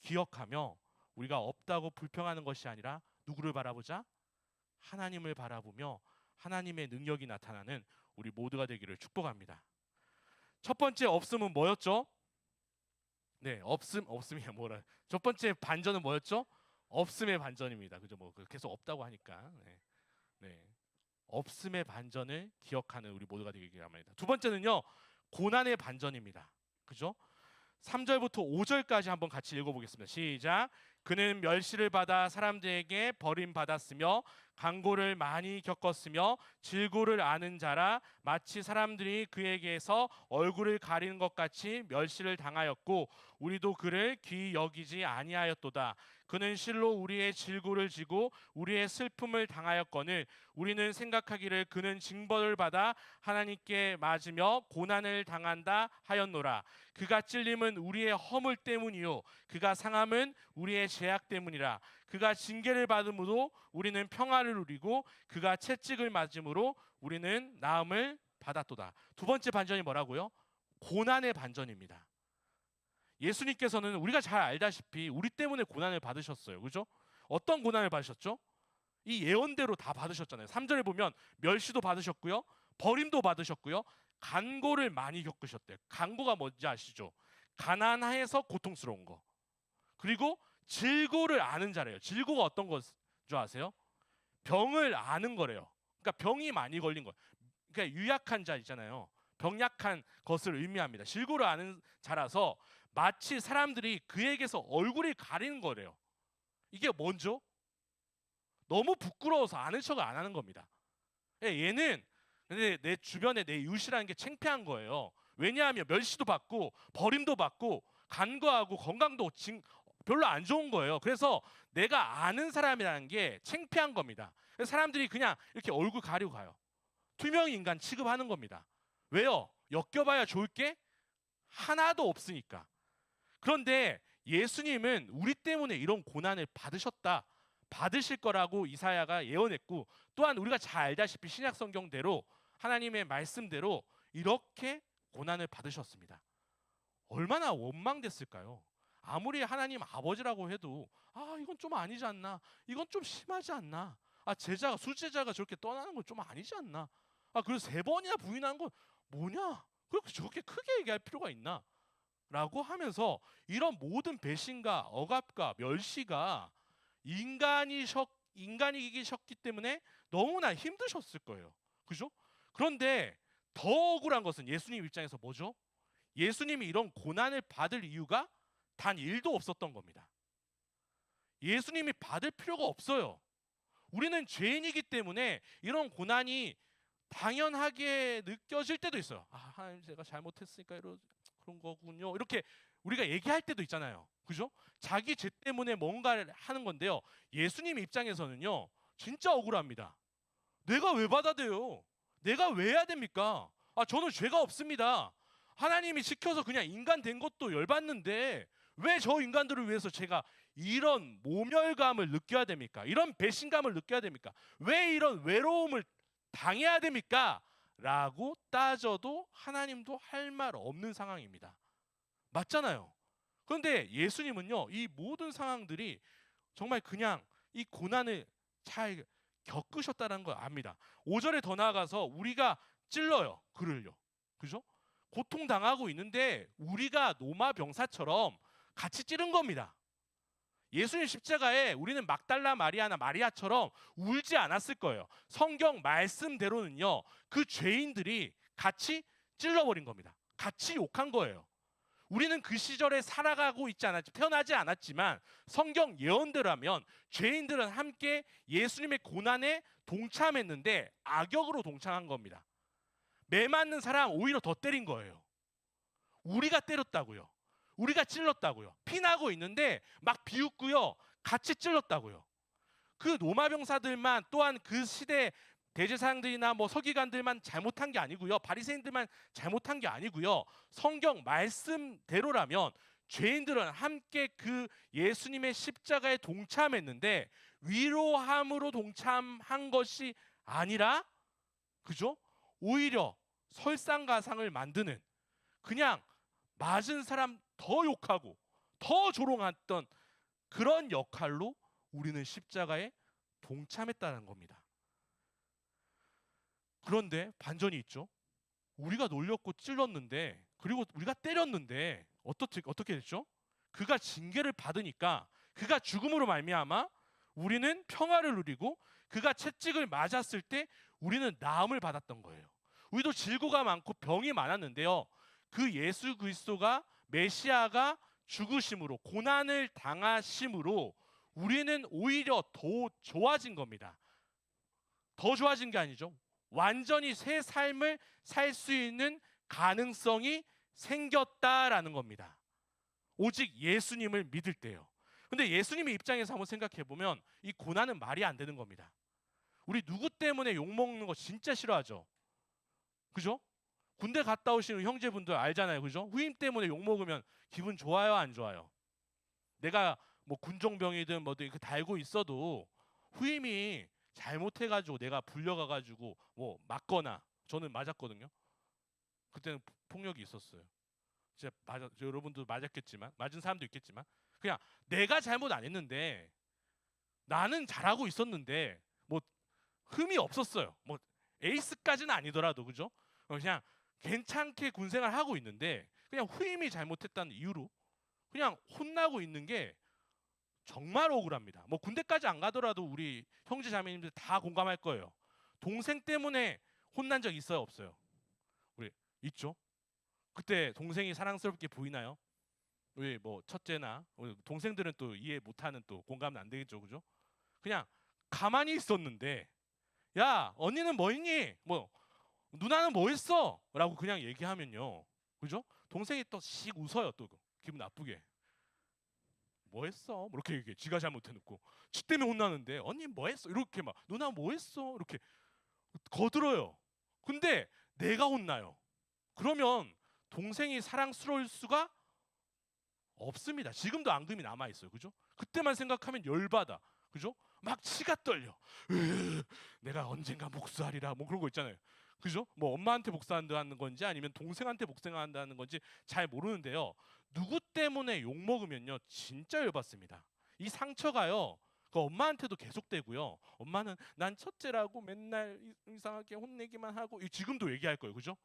기억하며, 우리가 없다고 불평하는 것이 아니라 누구를 바라보자? 하나님을 바라보며 하나님의 능력이 나타나는 우리 모두가 되기를 축복합니다. 첫 번째 없음은 뭐였죠? 네, 없음이 뭐라? 첫 번째 반전은 뭐였죠? 없음의 반전입니다. 그죠? 뭐 계속 없다고 하니까. 네. 없음의 반전을 기억하는 우리 모두가 되기를 바랍니다. 두 번째는요, 고난의 반전입니다. 그죠? 3절부터 5절까지 한번 같이 읽어보겠습니다. 시작. 그는 멸시를 받아 사람들에게 버림받았으며 간고를 많이 겪었으며 질고를 아는 자라 마치 사람들이 그에게서 얼굴을 가리는 것 같이 멸시를 당하였고 우리도 그를 귀히 여기지 아니하였도다. 그는 실로 우리의 질고를 지고 우리의 슬픔을 당하였거늘 우리는 생각하기를 그는 징벌을 받아 하나님께 맞으며 고난을 당한다 하였노라. 그가 찔림은 우리의 허물 때문이요 그가 상함은 우리의 죄악 때문이라. 그가 징계를 받음으로 우리는 평화를 누리고 그가 채찍을 맞음으로 우리는 나음을 받았도다. 두 번째 반전이 뭐라고요? 고난의 반전입니다. 예수님께서는 우리가 잘 알다시피 우리 때문에 고난을 받으셨어요. 그죠? 어떤 고난을 받으셨죠? 이 예언대로 다 받으셨잖아요. 3절에 보면 멸시도 받으셨고요. 버림도 받으셨고요. 간고를 많이 겪으셨대요. 간고가 뭔지 아시죠? 가난해서 고통스러운 거. 그리고 질고를 아는 자래요. 질고가 어떤 것인 줄 아세요? 병을 아는 거래요. 그러니까 병이 많이 걸린 거예요. 그러니까 유약한 자 있잖아요. 병약한 것을 의미합니다. 질고를 아는 자라서 마치 사람들이 그에게서 얼굴이 가리는 거래요. 이게 뭔죠? 너무 부끄러워서 아는 척을 안 하는 겁니다. 얘는 근데 내 주변에 내 이웃이라는 게 창피한 거예요. 왜냐하면 멸시도 받고 버림도 받고 간과하고 건강도 별로 안 좋은 거예요. 그래서 내가 아는 사람이라는 게 창피한 겁니다. 그래서 사람들이 그냥 이렇게 얼굴 가리고 가요. 투명 인간 취급하는 겁니다. 왜요? 엮여봐야 좋을 게 하나도 없으니까. 그런데 예수님은 우리 때문에 이런 고난을 받으실 거라고 이사야가 예언했고 또한 우리가 잘 알다시피 신약 성경대로 하나님의 말씀대로 이렇게 고난을 받으셨습니다. 얼마나 원망됐을까요? 아무리 하나님 아버지라고 해도 이건 좀 아니지 않나? 이건 좀 심하지 않나? 수제자가 저렇게 떠나는 건 좀 아니지 않나? 그래서 3번이나 부인하는 건 뭐냐? 그렇게 저렇게 크게 얘기할 필요가 있나? 라고 하면서 이런 모든 배신과 억압과 멸시가 인간이기셨기 때문에 너무나 힘드셨을 거예요. 그죠? 그런데 더 억울한 것은 예수님 입장에서 뭐죠? 예수님이 이런 고난을 받을 이유가 단 1도 없었던 겁니다. 예수님이 받을 필요가 없어요. 우리는 죄인이기 때문에 이런 고난이 당연하게 느껴질 때도 있어요. 하나님 제가 잘못했으니까 그런 거군요. 이렇게 우리가 얘기할 때도 있잖아요. 그죠? 자기 죄 때문에 뭔가를 하는 건데요. 예수님 입장에서는요. 진짜 억울합니다. 내가 왜 받아들여요? 내가 왜 해야 됩니까? 저는 죄가 없습니다. 하나님이 시켜서 그냥 인간 된 것도 열받는데 왜 저 인간들을 위해서 제가 이런 모멸감을 느껴야 됩니까? 이런 배신감을 느껴야 됩니까? 왜 이런 외로움을 당해야 됩니까? 라고 따져도 하나님도 할 말 없는 상황입니다. 맞잖아요. 그런데 예수님은요. 이 모든 상황들이 정말 그냥 이 고난을 잘 겪으셨다는 걸 압니다. 5절에 더 나아가서 우리가 찔러요. 그를요. 그죠? 고통당하고 있는데 우리가 노마 병사처럼 같이 찌른 겁니다. 예수님 십자가에 우리는 막달라 마리아나 마리아처럼 울지 않았을 거예요. 성경 말씀대로는요. 그 죄인들이 같이 찔러버린 겁니다. 같이 욕한 거예요. 우리는 그 시절에 살아가고 태어나지 않았지만 성경 예언대로라면 죄인들은 함께 예수님의 고난에 동참했는데 악역으로 동참한 겁니다. 매 맞는 사람 오히려 더 때린 거예요. 우리가 때렸다고요. 우리가 찔렀다고요. 피나고 있는데 막 비웃고요. 같이 찔렀다고요. 그 로마 병사들만 또한 그 시대 대제사장들이나 서기관들만 잘못한 게 아니고요. 바리새인들만 잘못한 게 아니고요. 성경 말씀대로라면 죄인들은 함께 그 예수님의 십자가에 동참했는데 위로함으로 동참한 것이 아니라 그죠? 오히려 설상가상을 만드는 그냥 맞은 사람 더 욕하고 더 조롱했던 그런 역할로 우리는 십자가에 동참했다는 겁니다. 그런데 반전이 있죠. 우리가 놀렸고 찔렀는데 그리고 우리가 때렸는데 어떻게 됐죠? 그가 징계를 받으니까 그가 죽음으로 말미암아 우리는 평화를 누리고 그가 채찍을 맞았을 때 우리는 나음을 받았던 거예요. 우리도 질고가 많고 병이 많았는데요. 그 예수 그리스도가 메시아가 죽으심으로 고난을 당하심으로 우리는 오히려 더 좋아진 겁니다. 더 좋아진 게 아니죠. 완전히 새 삶을 살 수 있는 가능성이 생겼다라는 겁니다. 오직 예수님을 믿을 때요. 근데 예수님의 입장에서 한번 생각해 보면 이 고난은 말이 안 되는 겁니다. 우리 누구 때문에 욕먹는 거 진짜 싫어하죠. 그죠? 군대 갔다 오시는 형제분들 알잖아요. 그죠? 후임 때문에 욕먹으면 기분 좋아요, 안 좋아요? 내가 뭐 군종병이든 뭐든 그 달고 있어도 후임이 잘못해가지고 내가 불려가가지고 뭐 맞거나, 저는 맞았거든요. 그때는 폭력이 있었어요. 진짜 여러분도 맞았겠지만, 맞은 사람도 있겠지만, 그냥 내가 잘못 안 했는데 나는 잘하고 있었는데 뭐 흠이 없었어요. 뭐 에이스까지는 아니더라도, 그죠? 그냥 괜찮게 군생활 하고 있는데 그냥 후임이 잘못했다는 이유로 그냥 혼나고 있는 게 정말 억울합니다. 뭐 군대까지 안 가더라도 우리 형제 자매님들 다 공감할 거예요. 동생 때문에 혼난 적 있어요, 없어요? 우리 있죠? 그때 동생이 사랑스럽게 보이나요? 우리 뭐 첫째나 우리 동생들은 또 이해 못하는, 또 공감은 안 되겠죠, 그죠? 그냥 가만히 있었는데, 야 언니는 뭐 했니? 뭐 누나는 뭐 했어? 라고 그냥 얘기하면요, 그죠? 동생이 또 씩 웃어요. 또 기분 나쁘게. 뭐 했어? 뭐 이렇게 얘기해. 지가 잘못해놓고 지 때문에 혼나는데 언니 뭐 했어? 이렇게 막 누나 뭐 했어? 이렇게 거들어요. 근데 내가 혼나요. 그러면 동생이 사랑스러울 수가 없습니다. 지금도 앙금이 남아 있어요. 그죠? 그때만 생각하면 열받아. 그죠? 막 치가 떨려. 내가 언젠가 복수하리라. 뭐 그런 거 있잖아요. 그죠? 뭐 엄마한테 복수한다는 건지 아니면 동생한테 복수한다는 건지 잘 모르는데요. 누구 때문에 욕 먹으면요, 진짜 열받습니다. 이 상처가요, 그 엄마한테도 계속되고요. 엄마는 난 첫째라고 맨날 이상하게 혼내기만 하고, 지금도 얘기할 거예요. 그죠?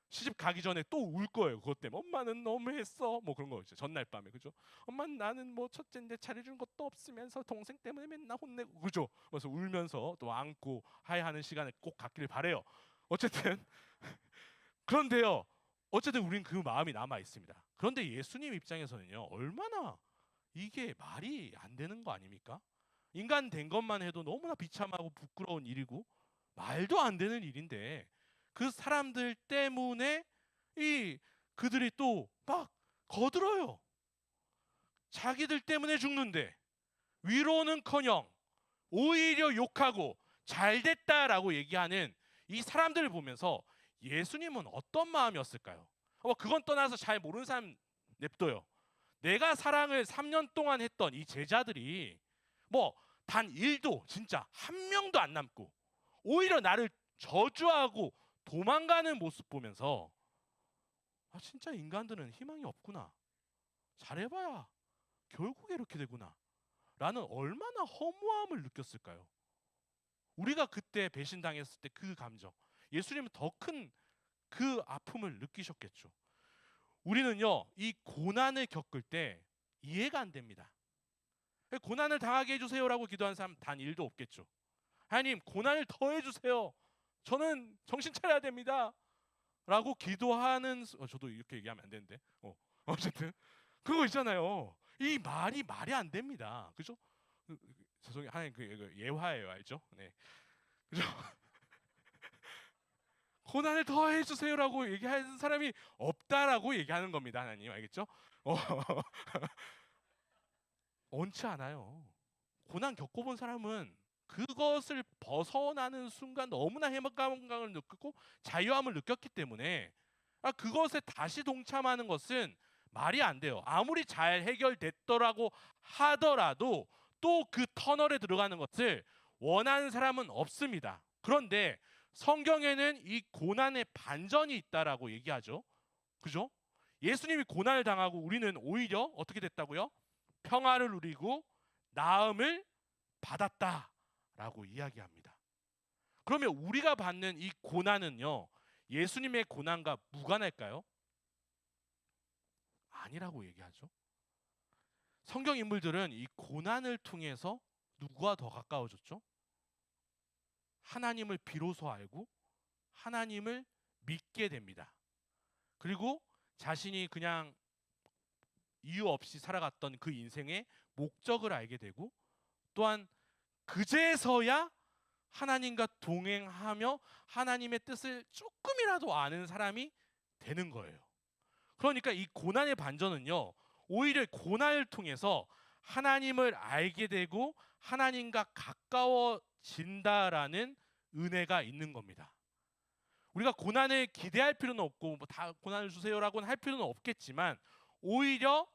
시집 가기 전에 또 울 거예요. 그것 때문에 엄마는 너무했어. 뭐 그런 거 있죠. 전날 밤에, 그죠? 엄마는 나는 뭐 첫째인데 잘해준 것도 없으면서 동생 때문에 맨날 혼내고, 그죠? 그래서 울면서 또 안고 하야하는 시간을 꼭 갖기를 바래요. 어쨌든 그런데요, 어쨌든 우린 그 마음이 남아 있습니다. 그런데 예수님 입장에서는요, 얼마나 이게 말이 안 되는 거 아닙니까? 인간 된 것만 해도 너무나 비참하고 부끄러운 일이고 말도 안 되는 일인데, 그 사람들 때문에 이 그들이 또 막 거들어요. 자기들 때문에 죽는데 위로는커녕 오히려 욕하고 잘됐다라고 얘기하는 이 사람들을 보면서 예수님은 어떤 마음이었을까요? 그건 떠나서 잘 모르는 사람 냅둬요. 내가 사랑을 3년 동안 했던 이 제자들이 뭐 단 1도, 진짜 한 명도 안 남고 오히려 나를 저주하고 도망가는 모습 보면서 진짜 인간들은 희망이 없구나. 잘해봐야 결국에 이렇게 되구나. 라는 얼마나 허무함을 느꼈을까요? 우리가 그때 배신당했을 때 그 감정, 예수님은 더 큰 그 아픔을 느끼셨겠죠. 우리는요, 이 고난을 겪을 때 이해가 안 됩니다. 고난을 당하게 해주세요라고 기도하는 사람 단 1도 없겠죠. 하나님, 고난을 더해 주세요. 저는 정신 차려야 됩니다. 라고 기도하는, 저도 이렇게 얘기하면 안 되는데, 어쨌든 그거 있잖아요. 이 말이 안 됩니다. 그죠? 죄송해요. 하나님, 그 예화예요, 알죠? 네, 그죠? 고난을 더해 주세요라고 얘기하는 사람이 없다라고 얘기하는 겁니다. 하나님, 알겠죠? 얹지 않아요. 고난 겪어본 사람은 그것을 벗어나는 순간 너무나 해방감을 느끼고 자유함을 느꼈기 때문에 그것에 다시 동참하는 것은 말이 안 돼요. 아무리 잘 해결됐더라고 하더라도 또 그 터널에 들어가는 것을 원하는 사람은 없습니다. 그런데 성경에는 이 고난의 반전이 있다라고 얘기하죠. 그죠? 예수님이 고난을 당하고 우리는 오히려 어떻게 됐다고요? 평화를 누리고 나음을 받았다라고 이야기합니다. 그러면 우리가 받는 이 고난은요, 예수님의 고난과 무관할까요? 아니라고 얘기하죠. 성경 인물들은 이 고난을 통해서 누구와 더 가까워졌죠? 하나님을 비로소 알고 하나님을 믿게 됩니다. 그리고 자신이 그냥 이유 없이 살아갔던 그 인생의 목적을 알게 되고, 또한 그제서야 하나님과 동행하며 하나님의 뜻을 조금이라도 아는 사람이 되는 거예요. 그러니까 이 고난의 반전은요, 오히려 고난을 통해서 하나님을 알게 되고 하나님과 가까워진다라는 은혜가 있는 겁니다. 우리가 고난을 기대할 필요는 없고 뭐 다 고난을 주세요라고는 할 필요는 없겠지만, 오히려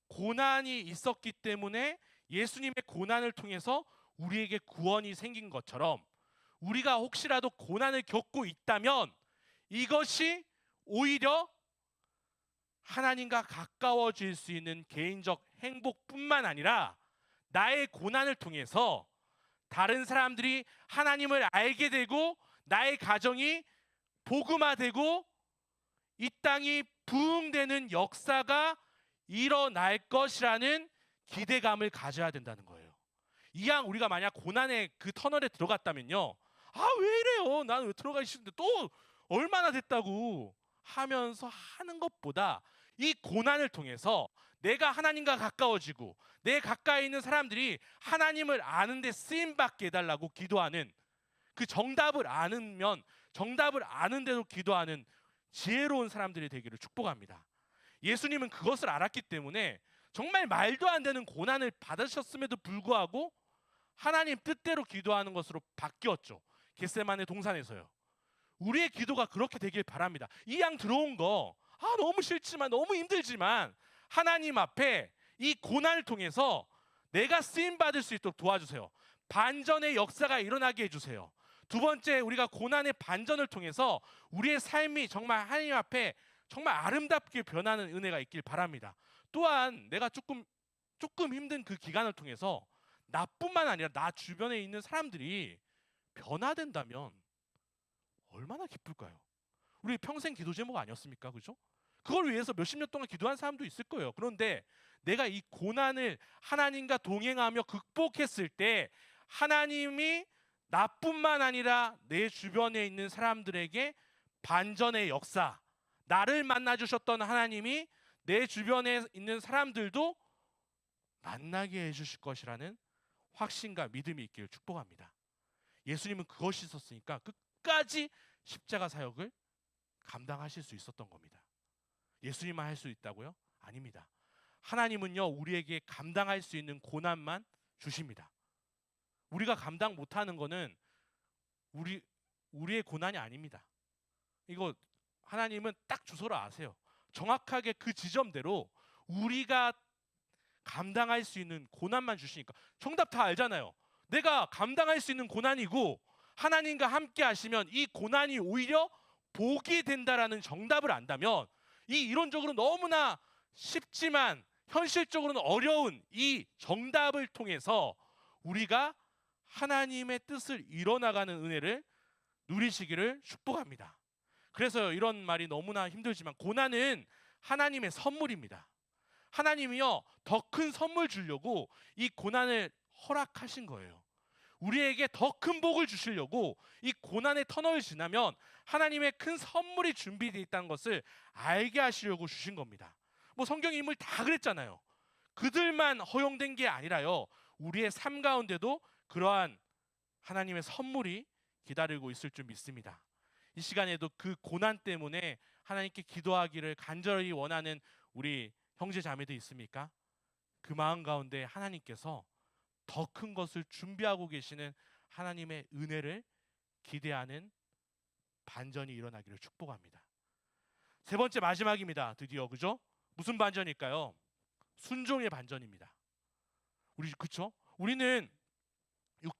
고난이 있었기 때문에 예수님의 고난을 통해서 우리에게 구원이 생긴 것처럼, 우리가 혹시라도 고난을 겪고 있다면 이것이 오히려 하나님과 가까워질 수 있는 개인적 행복뿐만 아니라 나의 고난을 통해서 다른 사람들이 하나님을 알게 되고 나의 가정이 복음화되고 이 땅이 부흥되는 역사가 일어날 것이라는 기대감을 가져야 된다는 거예요. 이왕 우리가 만약 고난의 그 터널에 들어갔다면요, 아 왜 이래요, 나는 왜 들어가기 싫은데 또 얼마나 됐다고 하면서 하는 것보다, 이 고난을 통해서 내가 하나님과 가까워지고 내 가까이 있는 사람들이 하나님을 아는데 쓰임받게 해달라고 기도하는, 그 정답을 아는데도 기도하는 지혜로운 사람들이 되기를 축복합니다. 예수님은 그것을 알았기 때문에 정말 말도 안 되는 고난을 받으셨음에도 불구하고 하나님 뜻대로 기도하는 것으로 바뀌었죠. 겟세마네 동산에서요. 우리의 기도가 그렇게 되길 바랍니다. 이 양 들어온 거 너무 싫지만, 너무 힘들지만 하나님 앞에 이 고난을 통해서 내가 쓰임받을 수 있도록 도와주세요. 반전의 역사가 일어나게 해주세요. 두 번째, 우리가 고난의 반전을 통해서 우리의 삶이 정말 하나님 앞에 정말 아름답게 변하는 은혜가 있길 바랍니다. 또한 내가 조금 힘든 그 기간을 통해서 나뿐만 아니라 나 주변에 있는 사람들이 변화된다면 얼마나 기쁠까요? 우리 평생 기도 제목 아니었습니까? 그죠? 그걸 위해서 몇십 년 동안 기도한 사람도 있을 거예요. 그런데 내가 이 고난을 하나님과 동행하며 극복했을 때 하나님이 나뿐만 아니라 내 주변에 있는 사람들에게 반전의 역사, 나를 만나주셨던 하나님이 내 주변에 있는 사람들도 만나게 해주실 것이라는 확신과 믿음이 있기를 축복합니다. 예수님은 그것이 있었으니까 끝까지 십자가 사역을 감당하실 수 있었던 겁니다. 예수님만 할 수 있다고요? 아닙니다. 하나님은요, 우리에게 감당할 수 있는 고난만 주십니다. 우리가 감당 못하는 거는 우리의 고난이 아닙니다. 이거 하나님은 딱 주소를 아세요. 정확하게 그 지점대로 우리가 감당할 수 있는 고난만 주시니까. 정답 다 알잖아요. 내가 감당할 수 있는 고난이고 하나님과 함께 하시면 이 고난이 오히려 복이 된다라는 정답을 안다면, 이 이론적으로 너무나 쉽지만 현실적으로는 어려운 이 정답을 통해서 우리가 하나님의 뜻을 이뤄나가는 은혜를 누리시기를 축복합니다. 그래서 이런 말이 너무나 힘들지만 고난은 하나님의 선물입니다. 하나님이요, 더 큰 선물 주려고 이 고난을 허락하신 거예요. 우리에게 더 큰 복을 주시려고 이 고난의 터널을 지나면 하나님의 큰 선물이 준비되어 있다는 것을 알게 하시려고 주신 겁니다. 뭐 성경의 인물 다 그랬잖아요. 그들만 허용된 게 아니라요, 우리의 삶 가운데도 그러한 하나님의 선물이 기다리고 있을 줄 믿습니다. 이 시간에도 그 고난 때문에 하나님께 기도하기를 간절히 원하는 우리 형제 자매도 있습니까? 그 마음 가운데 하나님께서 더 큰 것을 준비하고 계시는 하나님의 은혜를 기대하는 반전이 일어나기를 축복합니다. 세 번째, 마지막입니다. 드디어, 그죠? 무슨 반전일까요? 순종의 반전입니다. 그쵸? 우리는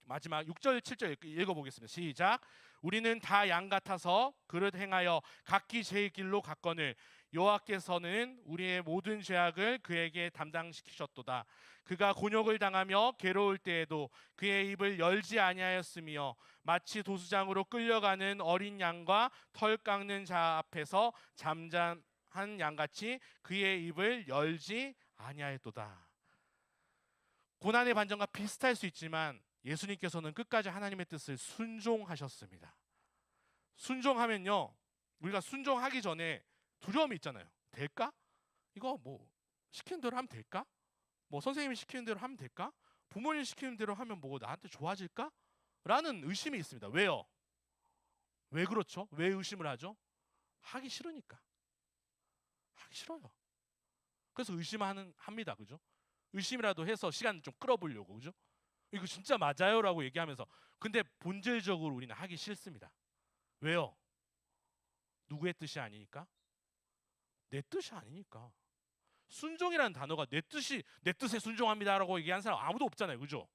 마지막 6절 7절 읽어보겠습니다. 시작. 우리는 다 양 같아서 그릇 행하여 각기 제 길로 갔거늘 여호와께서는 우리의 모든 죄악을 그에게 담당시키셨도다. 그가 곤욕을 당하며 괴로울 때에도 그의 입을 열지 아니하였으며 마치 도수장으로 끌려가는 어린 양과 털 깎는 자 앞에서 잠잠한 양같이 그의 입을 열지 아니하였도다. 고난의 반전과 비슷할 수 있지만 예수님께서는 끝까지 하나님의 뜻을 순종하셨습니다. 순종하면요, 우리가 순종하기 전에 두려움이 있잖아요. 될까? 이거 뭐 시키는 대로 하면 될까? 뭐 선생님이 시키는 대로 하면 될까? 부모님 시키는 대로 하면 뭐 나한테 좋아질까? 라는 의심이 있습니다. 왜요? 왜 그렇죠? 왜 의심을 하죠? 하기 싫으니까. 하기 싫어요. 그래서 합니다. 그죠? 의심이라도 해서 시간 좀 끌어보려고. 그죠? 이거 진짜 맞아요? 라고 얘기하면서. 근데 본질적으로 우리는 하기 싫습니다. 왜요? 누구의 뜻이 아니니까? 내 뜻이 아니니까. 순종이라는 단어가 내 뜻에 순종합니다라고 얘기한 사람 아무도 없잖아요. 그죠?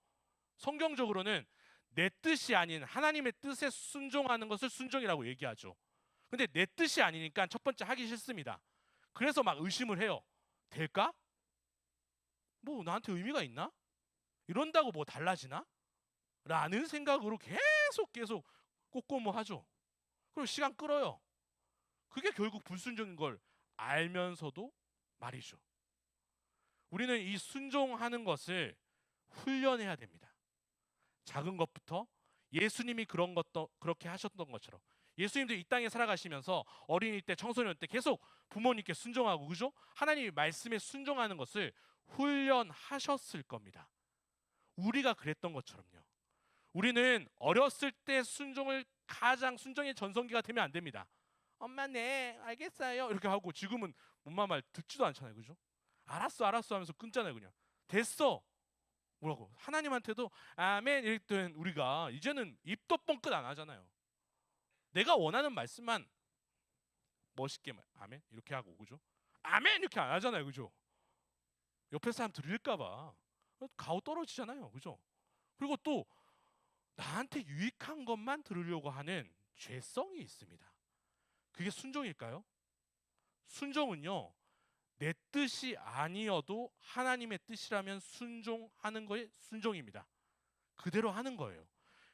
성경적으로는 내 뜻이 아닌 하나님의 뜻에 순종하는 것을 순종이라고 얘기하죠. 근데 내 뜻이 아니니까 첫 번째 하기 싫습니다. 그래서 막 의심을 해요. 될까? 뭐 나한테 의미가 있나? 이런다고 뭐 달라지나? 라는 생각으로 계속 꼼꼼하죠. 그리고 시간 끌어요. 그게 결국 불순종인 걸 알면서도 말이죠. 우리는 이 순종하는 것을 훈련해야 됩니다. 작은 것부터 예수님이 그렇게 하셨던 것처럼 예수님도 이 땅에 살아가시면서 어린이 때 청소년 때 계속 부모님께 순종하고 그죠? 하나님의 말씀에 순종하는 것을 훈련하셨을 겁니다. 우리가 그랬던 것처럼요. 우리는 어렸을 때 가장 순종의 전성기가 되면 안 됩니다. 엄마 네 알겠어요 이렇게 하고 지금은 엄마 말 듣지도 않잖아요. 그죠? 알았어 하면서 끊잖아요. 그냥 됐어 뭐라고 하나님한테도 아멘 이랬던 우리가 이제는 입도 뻥끗 안 하잖아요. 내가 원하는 말씀만 멋있게 아멘 이렇게 하고 그죠? 아멘 이렇게 안 하잖아요. 그죠? 옆에 사람 들을까봐 가오 떨어지잖아요. 그죠? 그리고 또 나한테 유익한 것만 들으려고 하는 죄성이 있습니다. 그게 순종일까요? 순종은요 내 뜻이 아니어도 하나님의 뜻이라면 순종하는 거에 순종입니다. 그대로 하는 거예요.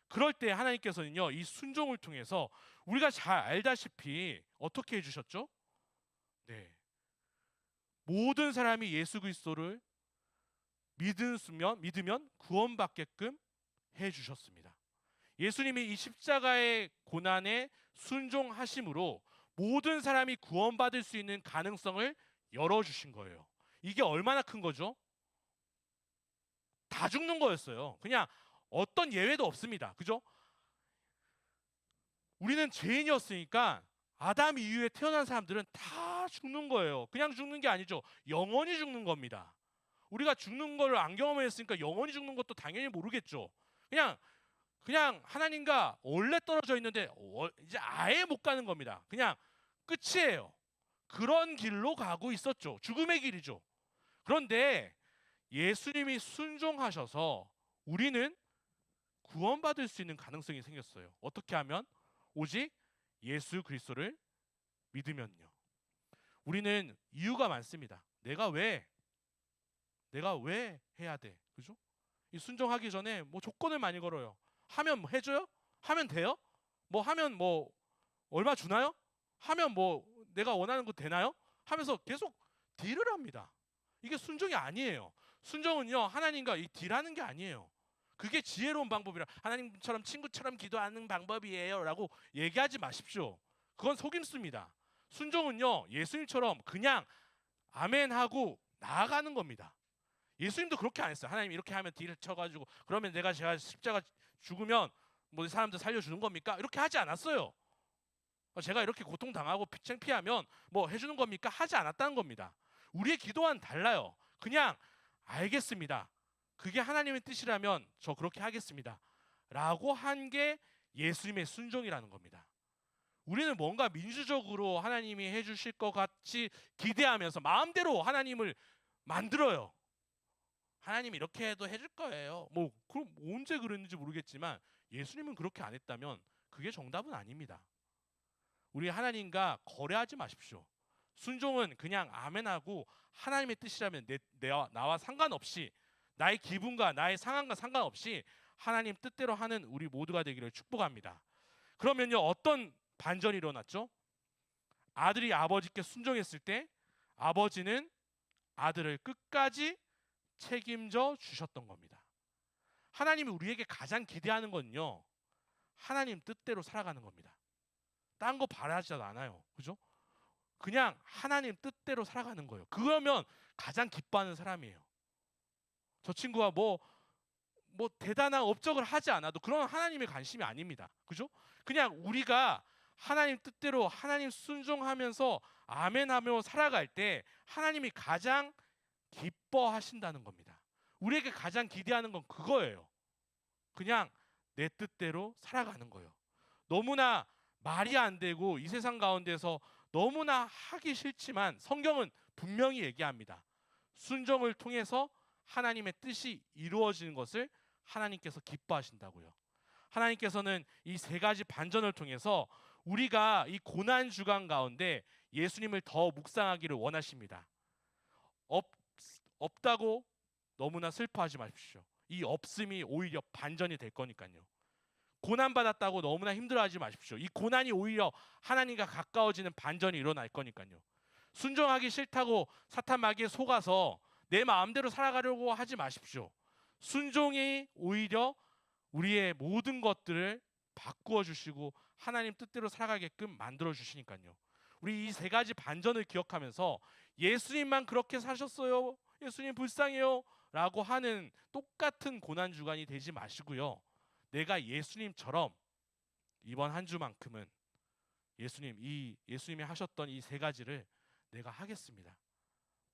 그럴 때 하나님께서는요 이 순종을 통해서 우리가 잘 알다시피 어떻게 해주셨죠? 네, 모든 사람이 예수 그리스도를 믿으면 구원받게끔 해주셨습니다. 예수님이 이 십자가의 고난에 순종하심으로 모든 사람이 구원받을 수 있는 가능성을 열어주신 거예요. 이게 얼마나 큰 거죠? 다 죽는 거였어요. 그냥 어떤 예외도 없습니다. 그죠? 우리는 죄인이었으니까 아담 이후에 태어난 사람들은 다 죽는 거예요. 그냥 죽는 게 아니죠. 영원히 죽는 겁니다. 우리가 죽는 걸 안 경험했으니까 영원히 죽는 것도 당연히 모르겠죠. 그냥 하나님과 원래 떨어져 있는데 이제 아예 못 가는 겁니다. 그냥 끝이에요. 그런 길로 가고 있었죠. 죽음의 길이죠. 그런데 예수님이 순종하셔서 우리는 구원받을 수 있는 가능성이 생겼어요. 어떻게 하면? 오직 예수 그리스도를 믿으면요. 우리는 이유가 많습니다. 내가 왜 해야 돼? 그죠? 이 순종하기 전에 뭐 조건을 많이 걸어요. 하면 뭐 해줘요? 하면 돼요? 뭐 하면 뭐 얼마 주나요? 하면 뭐 내가 원하는 거 되나요? 하면서 계속 딜을 합니다. 이게 순종이 아니에요. 순종은요 하나님과 이 딜하는 게 아니에요. 그게 지혜로운 방법이라 하나님처럼 친구처럼 기도하는 방법이에요 라고 얘기하지 마십시오. 그건 속임수입니다. 순종은요 예수님처럼 그냥 아멘 하고 나아가는 겁니다. 예수님도 그렇게 안 했어요. 하나님 이렇게 하면 딜을 쳐가지고 그러면 제가 십자가 죽으면 뭐 사람들 살려주는 겁니까? 이렇게 하지 않았어요. 제가 이렇게 고통당하고 창피하면 뭐 해주는 겁니까? 하지 않았다는 겁니다. 우리의 기도와는 달라요. 그냥 알겠습니다. 그게 하나님의 뜻이라면 저 그렇게 하겠습니다. 라고 한 게 예수님의 순종이라는 겁니다. 우리는 뭔가 민주적으로 하나님이 해주실 것 같이 기대하면서 마음대로 하나님을 만들어요. 하나님 이렇게 해도 해줄 거예요. 뭐 그럼 언제 그랬는지 모르겠지만 예수님은 그렇게 안 했다면 그게 정답은 아닙니다. 우리 하나님과 거래하지 마십시오. 순종은 그냥 아멘하고 하나님의 뜻이라면 나와 상관없이 나의 기분과 나의 상황과 상관없이 하나님 뜻대로 하는 우리 모두가 되기를 축복합니다. 그러면요 어떤 반전이 일어났죠? 아들이 아버지께 순종했을 때 아버지는 아들을 끝까지 책임져 주셨던 겁니다. 하나님이 우리에게 가장 기대하는 건요 하나님 뜻대로 살아가는 겁니다. 딴 거 바라지도 않아요. 그죠? 그냥 하나님 뜻대로 살아가는 거예요. 그러면 가장 기뻐하는 사람이에요. 저 친구가 뭐 뭐 대단한 업적을 하지 않아도 그런 하나님의 관심이 아닙니다. 그죠? 그냥 우리가 하나님 뜻대로 하나님 순종하면서 아멘하며 살아갈 때 하나님이 가장 기뻐하신다는 겁니다. 우리에게 가장 기대하는 건 그거예요. 그냥 내 뜻대로 살아가는 거예요. 너무나 말이 안 되고 이 세상 가운데서 너무나 하기 싫지만 성경은 분명히 얘기합니다. 순종을 통해서 하나님의 뜻이 이루어지는 것을 하나님께서 기뻐하신다고요. 하나님께서는 이 세 가지 반전을 통해서 우리가 이 고난 주간 가운데 예수님을 더 묵상하기를 원하십니다. 없다고 너무나 슬퍼하지 마십시오. 이 없음이 오히려 반전이 될 거니까요. 고난 받았다고 너무나 힘들어하지 마십시오. 이 고난이 오히려 하나님과 가까워지는 반전이 일어날 거니까요. 순종하기 싫다고 사탄 마귀에 속아서 내 마음대로 살아가려고 하지 마십시오. 순종이 오히려 우리의 모든 것들을 바꾸어 주시고 하나님 뜻대로 살아가게끔 만들어 주시니까요. 우리 이 세 가지 반전을 기억하면서 예수님만 그렇게 사셨어요, 예수님 불쌍해요 라고 하는 똑같은 고난 주간이 되지 마시고요. 내가 예수님처럼 이번 한 주만큼은 예수님이 하셨던 이 세 가지를 내가 하겠습니다.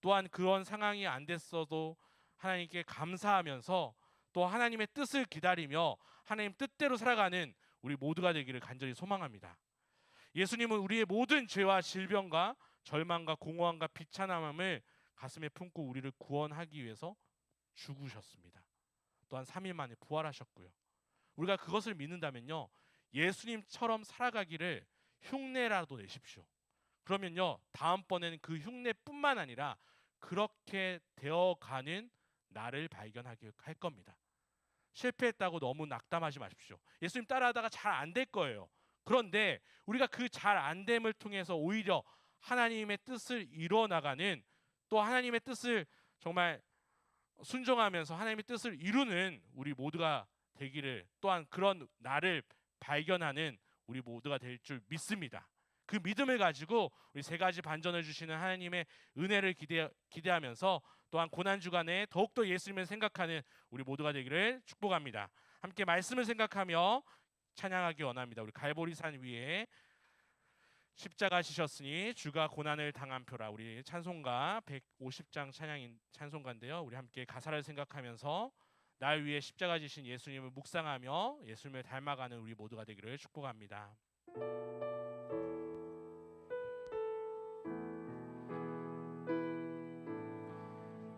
또한 그런 상황이 안 됐어도 하나님께 감사하면서 또 하나님의 뜻을 기다리며 하나님 뜻대로 살아가는 우리 모두가 되기를 간절히 소망합니다. 예수님은 우리의 모든 죄와 질병과 절망과 공허함과 비참함을 가슴에 품고 우리를 구원하기 위해서 죽으셨습니다. 또한 3일 만에 부활하셨고요. 우리가 그것을 믿는다면요, 예수님처럼 살아가기를 흉내라도 내십시오. 그러면요, 다음번에는 그 흉내뿐만 아니라 그렇게 되어가는 나를 발견하게 할 겁니다. 실패했다고 너무 낙담하지 마십시오. 예수님 따라하다가 잘 안 될 거예요. 그런데 우리가 그 잘 안 됨을 통해서 오히려 하나님의 뜻을 이뤄나가는, 또 하나님의 뜻을 정말 순종하면서 하나님의 뜻을 이루는 우리 모두가 되기를, 또한 그런 나를 발견하는 우리 모두가 될 줄 믿습니다. 그 믿음을 가지고 우리 세 가지 반전을 주시는 하나님의 은혜를 기대하면서 또한 고난 주간에 더욱더 예수님을 생각하는 우리 모두가 되기를 축복합니다. 함께 말씀을 생각하며 찬양하기 원합니다. 우리 갈보리산 위에 십자가 지셨으니 주가 고난을 당한 표라, 우리 찬송가 150장 찬송가인데요. 우리 함께 가사를 생각하면서 날 위해 십자가 지신 예수님을 묵상하며 예수님을 닮아가는 우리 모두가 되기를 축복합니다.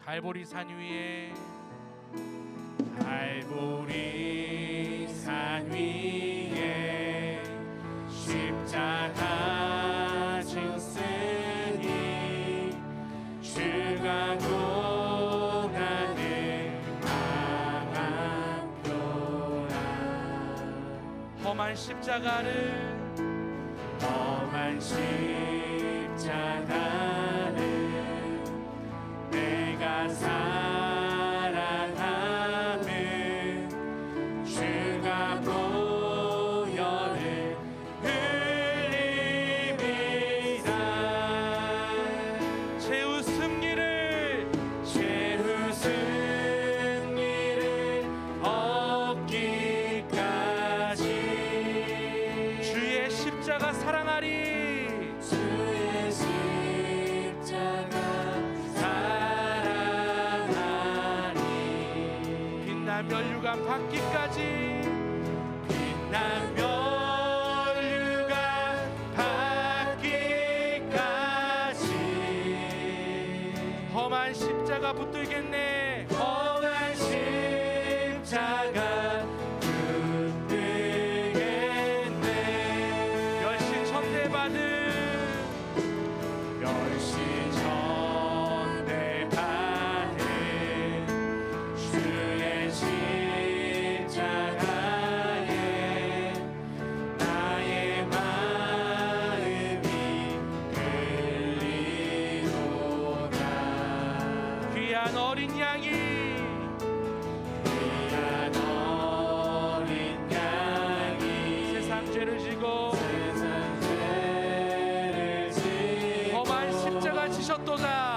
갈보리산 위에 십자가 졌으니 주가 고난을 당한 표라. 험한 십자가를 내가 사랑하는 주가 보혈을 흘립니다. 최후 승리를 얻기까지 주의 십자가 사랑하리. 면류관 받기까지, 빛난 면류관 받기까지 험한 십자가 붙들겠네. 험한 십자가 붙들겠네. 멸시천대 받은 어린 양이, 세상 죄를 지고 험한 십자가 지셨도다.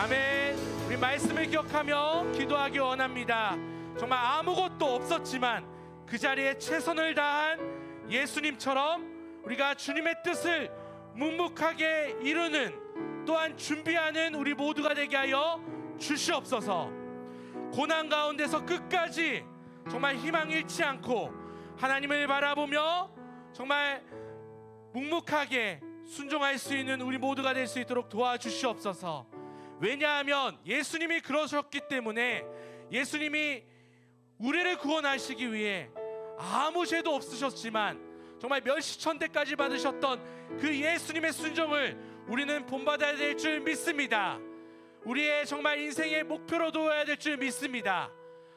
아멘. 우리 말씀을 기억하며 기도하기 원합니다. 정말 아무것도 없었지만 그 자리에 최선을 다한 예수님처럼 우리가 주님의 뜻을 묵묵하게 이루는, 또한 준비하는 우리 모두가 되게 하여 주시옵소서. 고난 가운데서 끝까지 정말 희망 잃지 않고 하나님을 바라보며 정말 묵묵하게 순종할 수 있는 우리 모두가 될 수 있도록 도와주시옵소서. 왜냐하면 예수님이 그러셨기 때문에, 예수님이 우리를 구원하시기 위해 아무 죄도 없으셨지만 정말 멸시천대까지 받으셨던 그 예수님의 순종을 우리는 본받아야 될 줄 믿습니다. 우리의 정말 인생의 목표로 두어야 될 줄 믿습니다.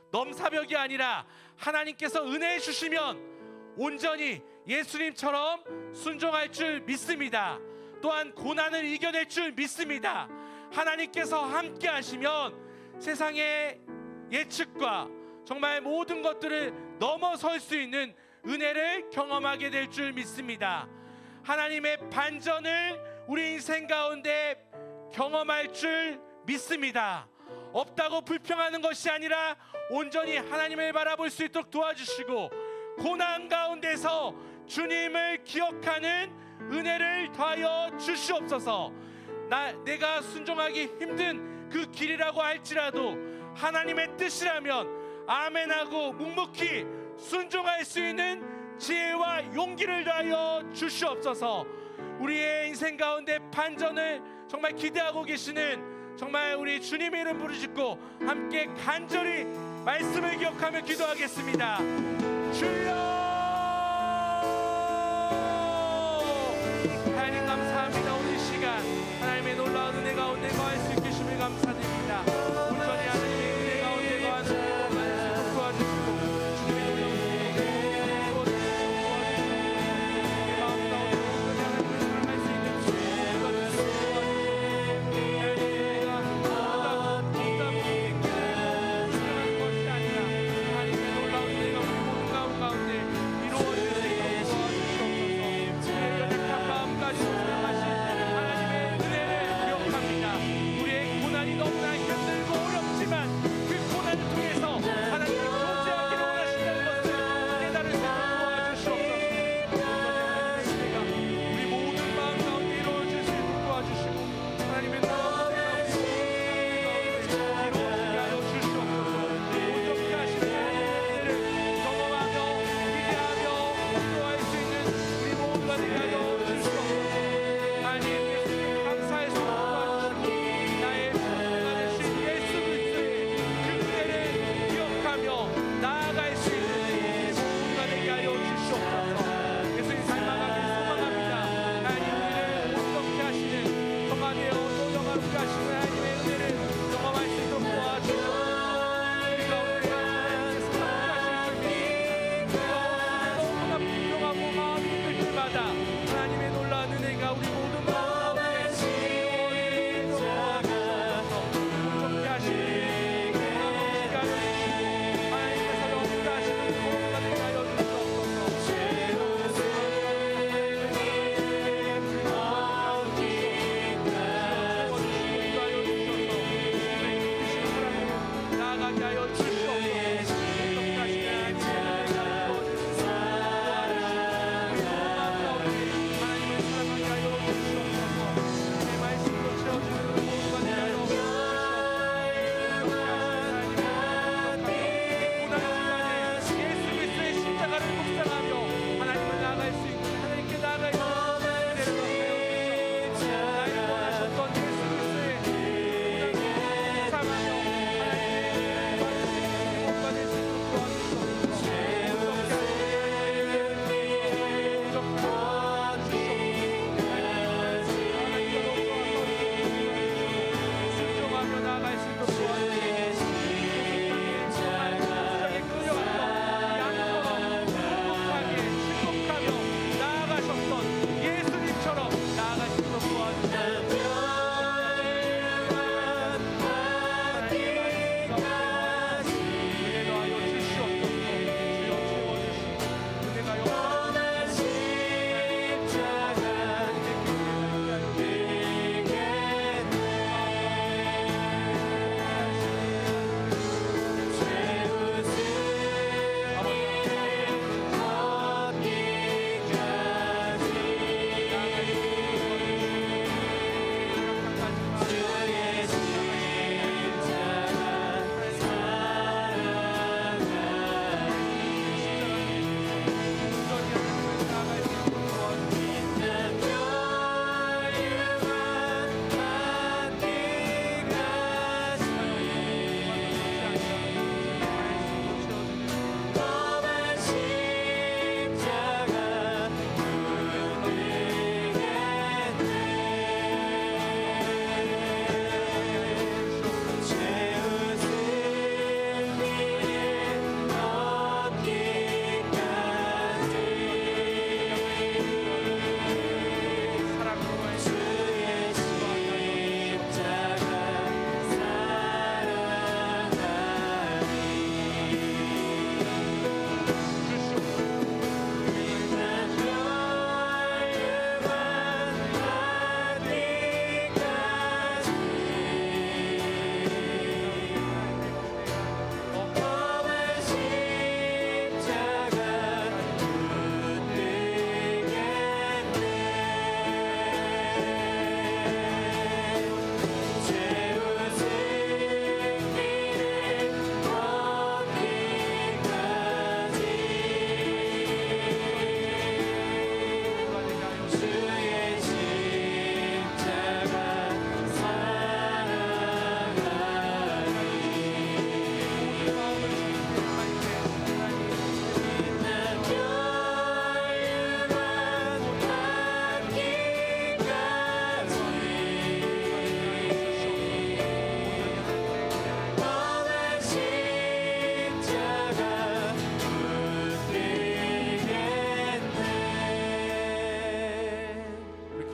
넘사벽이 아니라 하나님께서 은혜 주시면 온전히 예수님처럼 순종할 줄 믿습니다. 또한 고난을 이겨낼 줄 믿습니다. 하나님께서 함께 하시면 세상의 예측과 정말 모든 것들을 넘어설 수 있는 은혜를 경험하게 될 줄 믿습니다. 하나님의 반전을 우리 인생 가운데 경험할 줄 믿습니다. 없다고 불평하는 것이 아니라 온전히 하나님을 바라볼 수 있도록 도와주시고, 고난 가운데서 주님을 기억하는 은혜를 더하여 주시옵소서. 내가 순종하기 힘든 그 길이라고 할지라도 하나님의 뜻이라면 아멘하고 묵묵히 순종할 수 있는 지혜와 용기를 더하여 주시옵소서. 우리의 인생 가운데 반전을 정말 기대하고 계시는 정말 우리 주님의 이름 부르짖고 함께 간절히 말씀을 기억하며 기도하겠습니다. 주여, 하나님 감사합니다. 오늘 시간 하나님의 놀라운 은혜 가운데 거할 수 있게 주님을 감사드립니다. 온전히 하나님의 은혜 가운데 거하는 말씀을 도와주시고 주님의 놀라운 은혜 도와주시고 내 마음 가운데 온전히 하나님을 사랑할 수 있는 주님을 도와주시고 내가 없다 생각하는 것이 아니라 하나님의 놀라운 은혜가 우리 모든 가운데 이루어질 수 있도록 도와주시옵소서. 우리의 연약한 마음까지 사랑하신 하나님의 은혜를 기억합니다. 우리의 고난이 너무나 힘들고 어렵지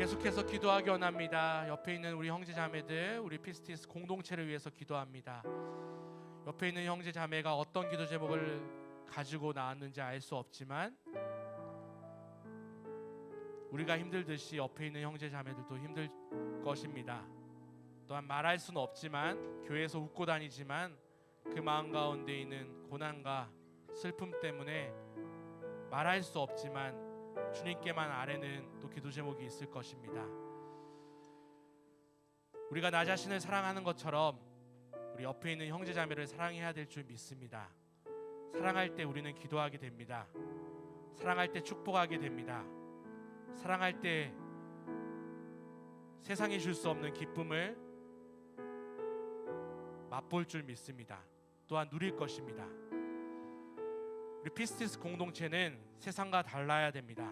계속해서 기도하기 원합니다. 옆에 있는 우리 형제 자매들, 우리 피스티스 공동체를 위해서 기도합니다. 옆에 있는 형제 자매가 어떤 기도 제목을 가지고 나왔는지 알 수 없지만 우리가 힘들듯이 옆에 있는 형제 자매들도 힘들 것입니다. 또한 말할 수는 없지만 교회에서 웃고 다니지만 그 마음 가운데 있는 고난과 슬픔 때문에 말할 수 없지만 주님께만 아뢰는 또 기도 제목이 있을 것입니다. 우리가 나 자신을 사랑하는 것처럼 우리 옆에 있는 형제 자매를 사랑해야 될 줄 믿습니다. 사랑할 때 우리는 기도하게 됩니다. 사랑할 때 축복하게 됩니다. 사랑할 때 세상이 줄 수 없는 기쁨을 맛볼 줄 믿습니다. 또한 누릴 것입니다. 우리 피스티스 공동체는 세상과 달라야 됩니다.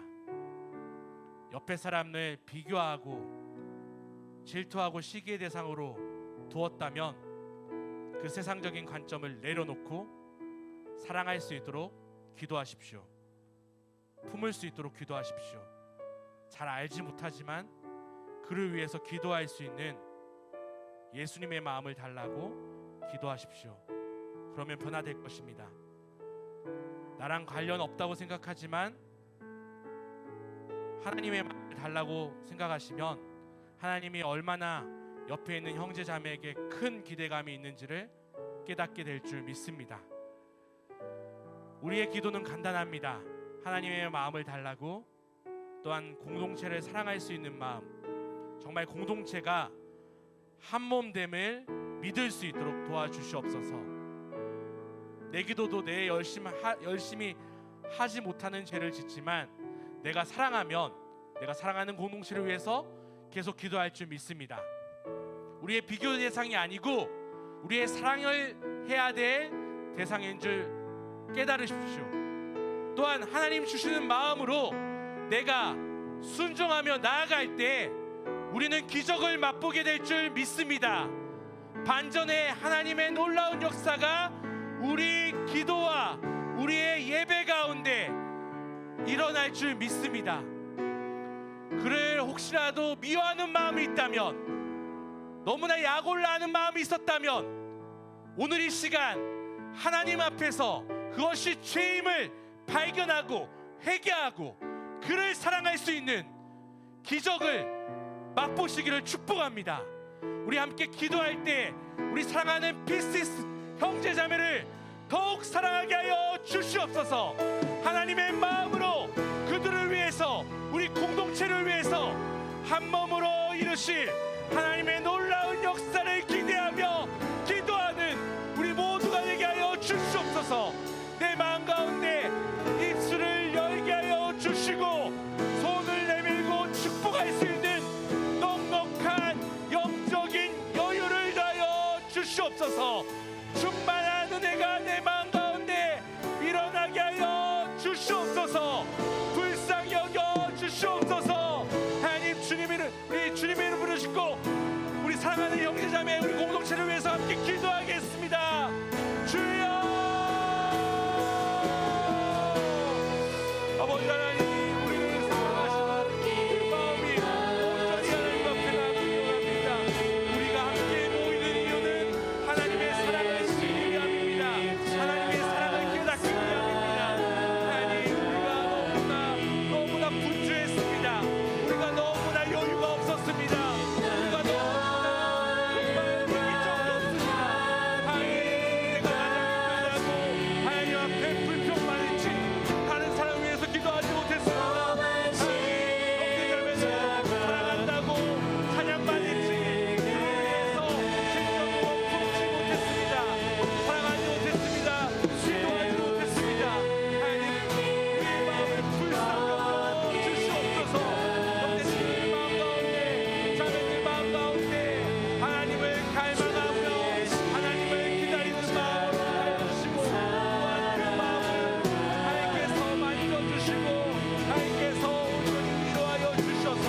옆에 사람을 비교하고 질투하고 시기의 대상으로 두었다면 그 세상적인 관점을 내려놓고 사랑할 수 있도록 기도하십시오. 품을 수 있도록 기도하십시오. 잘 알지 못하지만 그를 위해서 기도할 수 있는 예수님의 마음을 달라고 기도하십시오. 그러면 변화될 것입니다. 나랑 관련 없다고 생각하지만 하나님의 마음을 달라고 생각하시면 하나님이 얼마나 옆에 있는 형제 자매에게 큰 기대감이 있는지를 깨닫게 될 줄 믿습니다. 우리의 기도는 간단합니다. 하나님의 마음을 달라고, 또한 공동체를 사랑할 수 있는 마음, 정말 공동체가 한 몸됨을 믿을 수 있도록 도와주시옵소서. 내 기도도 내 열심히 하지 못하는 죄를 짓지만 내가 사랑하면 내가 사랑하는 공동체를 위해서 계속 기도할 줄 믿습니다. 우리의 비교 대상이 아니고 우리의 사랑을 해야 될 대상인 줄 깨달으십시오. 또한 하나님 주시는 마음으로 내가 순종하며 나아갈 때 우리는 기적을 맛보게 될 줄 믿습니다. 반전의 하나님의 놀라운 역사가 우리 기도와 우리의 예배 가운데 일어날 줄 믿습니다. 그를 혹시라도 미워하는 마음이 있다면, 너무나 약올라하는 마음이 있었다면 오늘 이 시간 하나님 앞에서 그것이 죄임을 발견하고 회개하고 그를 사랑할 수 있는 기적을 맛보시기를 축복합니다. 우리 함께 기도할 때 우리 사랑하는 피스티스 형제 자매를 더욱 사랑하게 하여 주시옵소서. 하나님의 마음으로 그들을 위해서, 우리 공동체를 위해서 한 몸으로 이루실 하나님의 놀라운 역사를 기대하며 기도하는 우리 모두가 되게 하여 주시옵소서. 내 마음 가운데 입술을 열게 하여 주시고 손을 내밀고 축복할 수 있는 넉넉한 영적인 여유를 더하여 주시옵소서. 충만한 은혜가 내 마음 가운데 일어나게 하여 주시옵소서. 불쌍히 여겨 주시옵소서. 하나님 우리 주님의 이름 부르시고 우리 사랑하는 형제자매 우리 공동체를 위해서 함께 기도하겠습니다. 주여, 아버지 하나님, 우리를 사랑하시는 그 마음이 온전히 하나님 앞에 나아갑니다. 우리가 함께 모이는 이유는 하나님의 사랑을 쓰기 위함입니다. 하나님의 사랑을 깨닫기 위함입니다. 하나님, 우리가 너무나 분주했습니다. 우리가 너무나 여유가 없었습니다. 우리가 너무나 정말 정도 없습니다. 하나님, 내가 가장 힘들다고 하나님 앞에 불평만 했지 다른 사람 위해서 기도하지 못했습니다. 하나님, 사랑한다고 찬양만 했지 그래서 진정으로 품지 못했습니다. 사랑하지 못했습니다. 기도하지 못했습니다. 하나님, 우리의 마음을 불쌍히 주시옵소서. 형제들의 마음 가운데, 자매들 마음 가운데 하나님을 갈망하며 하나님을 기다리는 마음으로 하여 주시고, 또한 그 마음을 하나님께서 만져주시고 하나님께서 온전히 위로하여 주셔서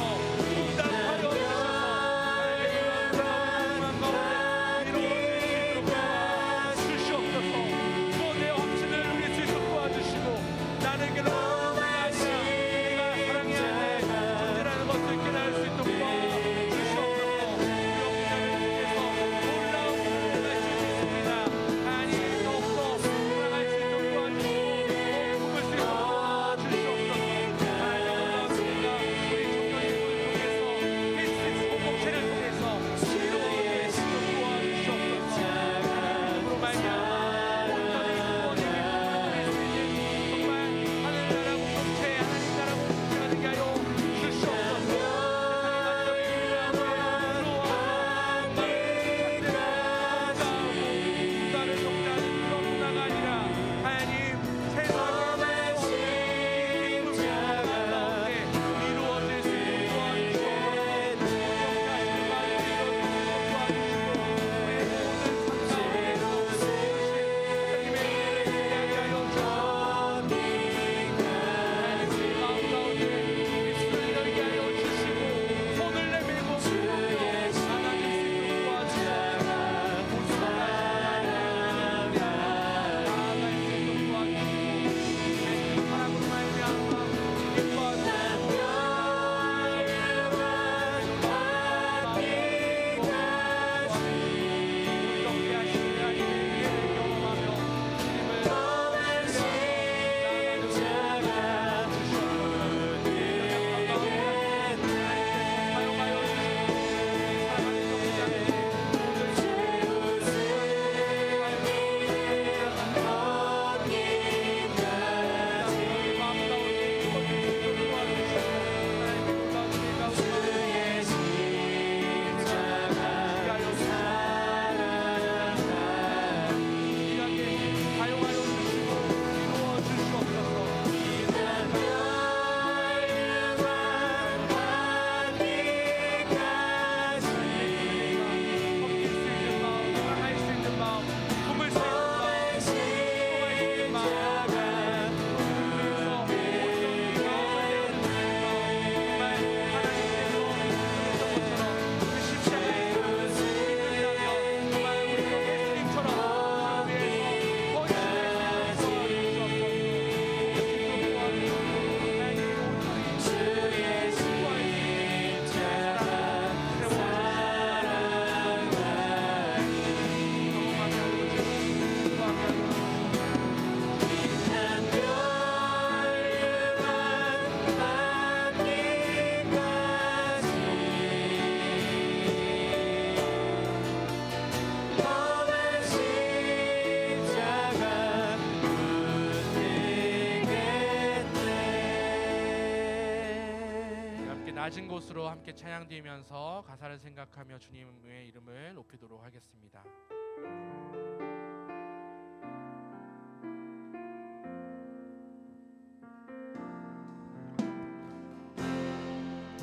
낮은 곳으로 함께 찬양드리면서 가사를 생각하며 주님의 이름을 높이도록 하겠습니다.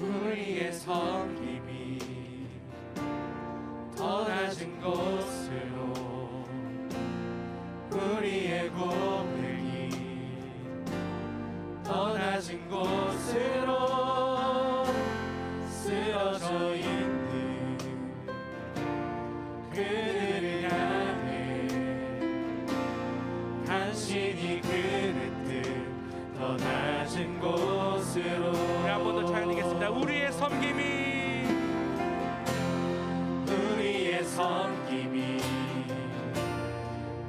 우리의 섬김이 더 낮은 곳으로 우리의 고백이 더 낮은 곳으로 쓰러져 있는 그들을 향해 간신히 그랬듯 더 낮은 곳으로 우리 한 번 더 찬양드리겠습니다. 우리의 섬김이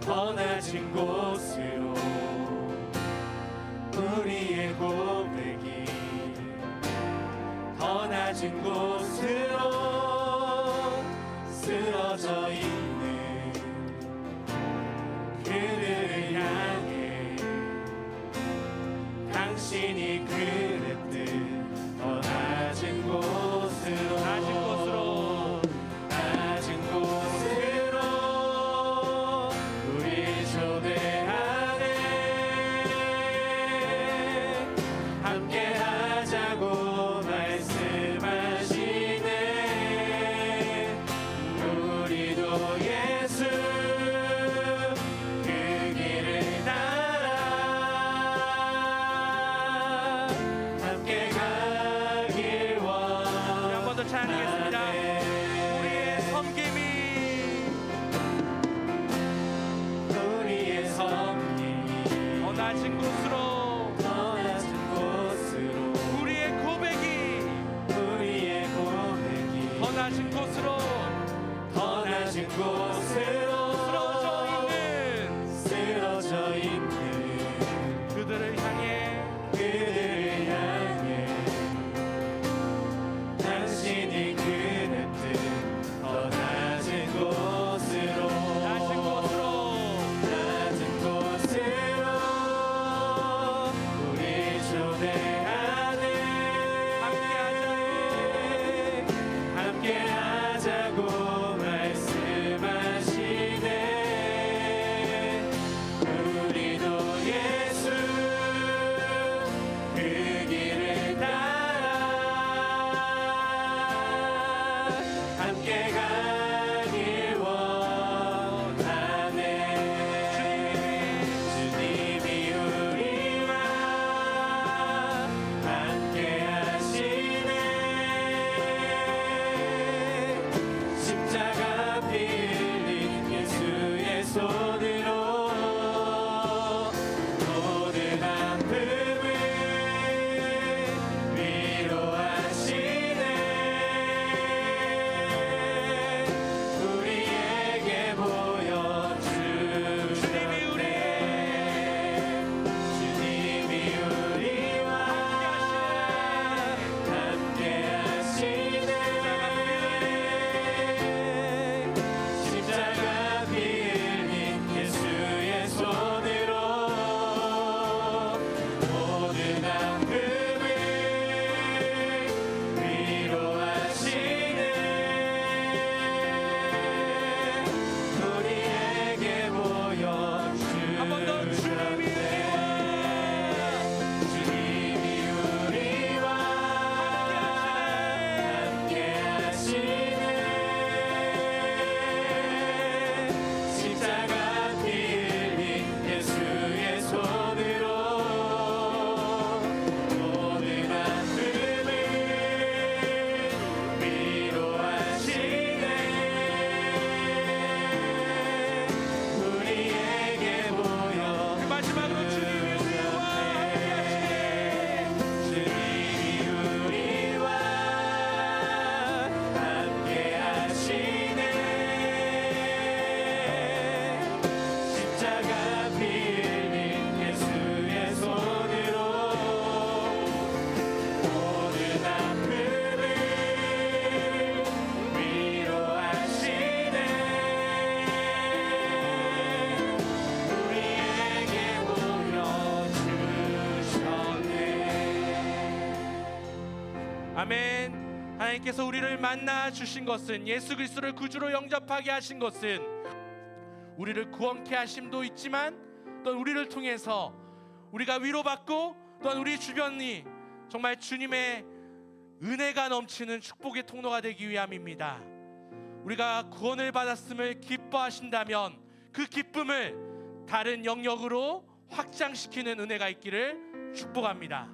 더 낮은 곳으로 우리의 고백이 더 낮은 곳으로 쓰러져 있는 그들을 향해 당신이 그랬듯 더 낮은 곳으로 낮은 곳으로 우리 초대하네 함께하자고 말씀하시네 우리도 예수 그 길을 따라 함께 가길 우리 한 번 더 찬양드리겠습니다. 우리의 섬김이 더 낮은 곳으로 더 낮은 곳으로 우리의 고백이 더 낮은 곳으로 더 낮은 곳으로 쓰러져 있는 그들을 향해 당신이 그랬듯 더 낮은 곳으로 우리 초대하네 함께하자 아멘. 하나님께서 우리를 만나 주신 것은, 예수 그리스도를 구주로 영접하게 하신 것은 우리를 구원케 하심도 있지만 또 우리를 통해서 우리가 위로받고 또한 우리 주변이 정말 주님의 은혜가 넘치는 축복의 통로가 되기 위함입니다. 우리가 구원을 받았음을 기뻐하신다면 그 기쁨을 다른 영역으로 확장시키는 은혜가 있기를 축복합니다.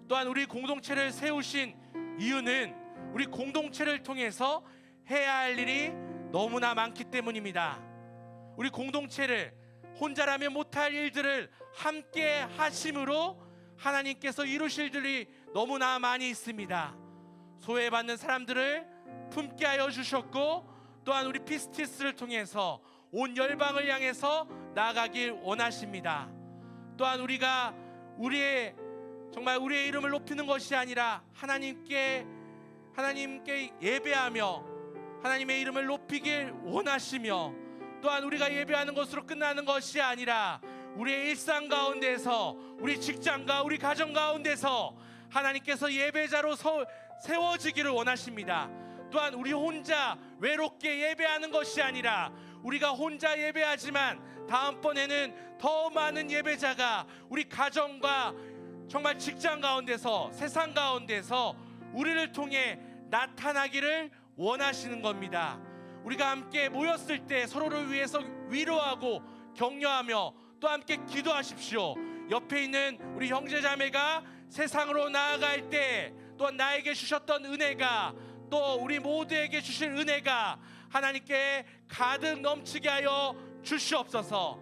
또한 우리 공동체를 세우신 이유는 우리 공동체를 통해서 해야 할 일이 너무나 많기 때문입니다. 우리 공동체를 혼자라면 못할 일들을 함께 하심으로 하나님께서 이루실 일이 너무나 많이 있습니다. 소외받는 사람들을 품게 하여 주셨고, 또한 우리 피스티스를 통해서 온 열방을 향해서 나아가길 원하십니다. 또한 우리가 정말 우리의 이름을 높이는 것이 아니라 하나님께 예배하며 하나님의 이름을 높이길 원하시며, 또한 우리가 예배하는 것으로 끝나는 것이 아니라 우리의 일상 가운데서, 우리 직장과 우리 가정 가운데서 하나님께서 예배자로 세워지기를 원하십니다. 또한 우리 혼자 외롭게 예배하는 것이 아니라 우리가 혼자 예배하지만 다음번에는 더 많은 예배자가 우리 가정과 정말 직장 가운데서, 세상 가운데서 우리를 통해 나타나기를 원하시는 겁니다. 우리가 함께 모였을 때 서로를 위해서 위로하고 격려하며 또 함께 기도하십시오. 옆에 있는 우리 형제자매가 세상으로 나아갈 때 또한 나에게 주셨던 은혜가, 또 우리 모두에게 주실 은혜가 하나님께 가득 넘치게 하여 주시옵소서.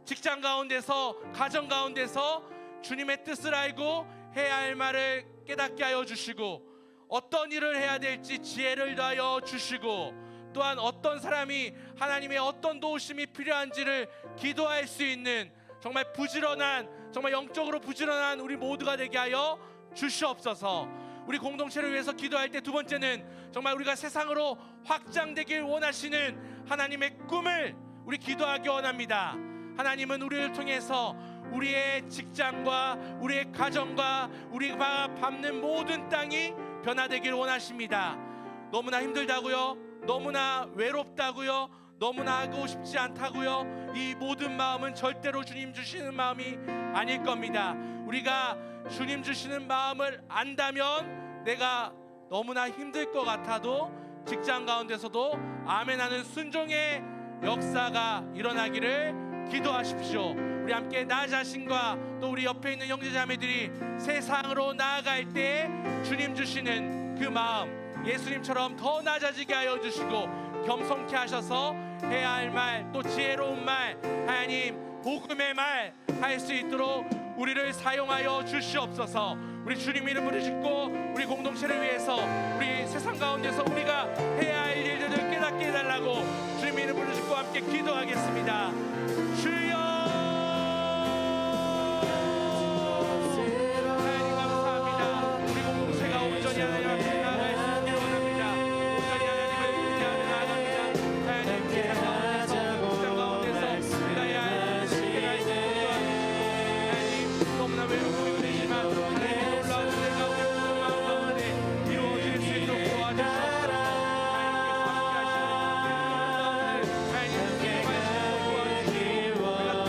직장 가운데서, 가정 가운데서 주님의 뜻을 알고 해야 할 말을 깨닫게 하여 주시고, 어떤 일을 해야 될지 지혜를 더하여 주시고, 또한 어떤 사람이 하나님의 어떤 도우심이 필요한지를 기도할 수 있는 정말 부지런한, 정말 영적으로 부지런한 우리 모두가 되게 하여 주시옵소서. 우리 공동체를 위해서 기도할 때 두 번째는 정말 우리가 세상으로 확장되길 원하시는 하나님의 꿈을 우리 기도하기 원합니다. 하나님은 우리를 통해서 우리의 직장과 우리의 가정과 우리가 밟는 모든 땅이 변화되길 원하십니다. 너무나 힘들다고요? 너무나 외롭다고요? 너무나 하고 싶지 않다고요? 이 모든 마음은 절대로 주님 주시는 마음이 아닐 겁니다. 우리가 주님 주시는 마음을 안다면 내가 너무나 힘들 것 같아도 직장 가운데서도 아멘하는 순종의 역사가 일어나기를 기도하십시오. 우리 함께 나 자신과 또 우리 옆에 있는 형제자매들이 세상으로 나아갈 때 주님 주시는 그 마음, 예수님처럼 더 낮아지게 하여 주시고 겸손케 하셔서 해야 할 말, 또 지혜로운 말, 하나님 복음의 말 할 수 있도록 우리를 사용하여 주시옵소서. 우리 주님 이름으로 짓고 우리 공동체를 위해서, 우리 세상 가운데서 우리가 해야 할 일들을 깨닫게 해달라고 주님 이름으로 짓고 함께 기도하겠습니다. 주여, 하나님 감사합니다. 우리 공동체가 온전히 하나님 앞에 나아갈 수 있기를 원합니다. 온전히 하나님을 의지하며 나아갑니다. 하나님 세상 가운데서 우리가 해야 할 일들을 하나님 너무나 외롭고 힘들지만 하나님의 놀라운 은혜가 우리 모든 마음 가운데 이루어질 수 있도록 도와주시옵소서. 하나님께서 함께 하시는 그 놀라운 은혜, 하나님 함께 도와주시고 우리가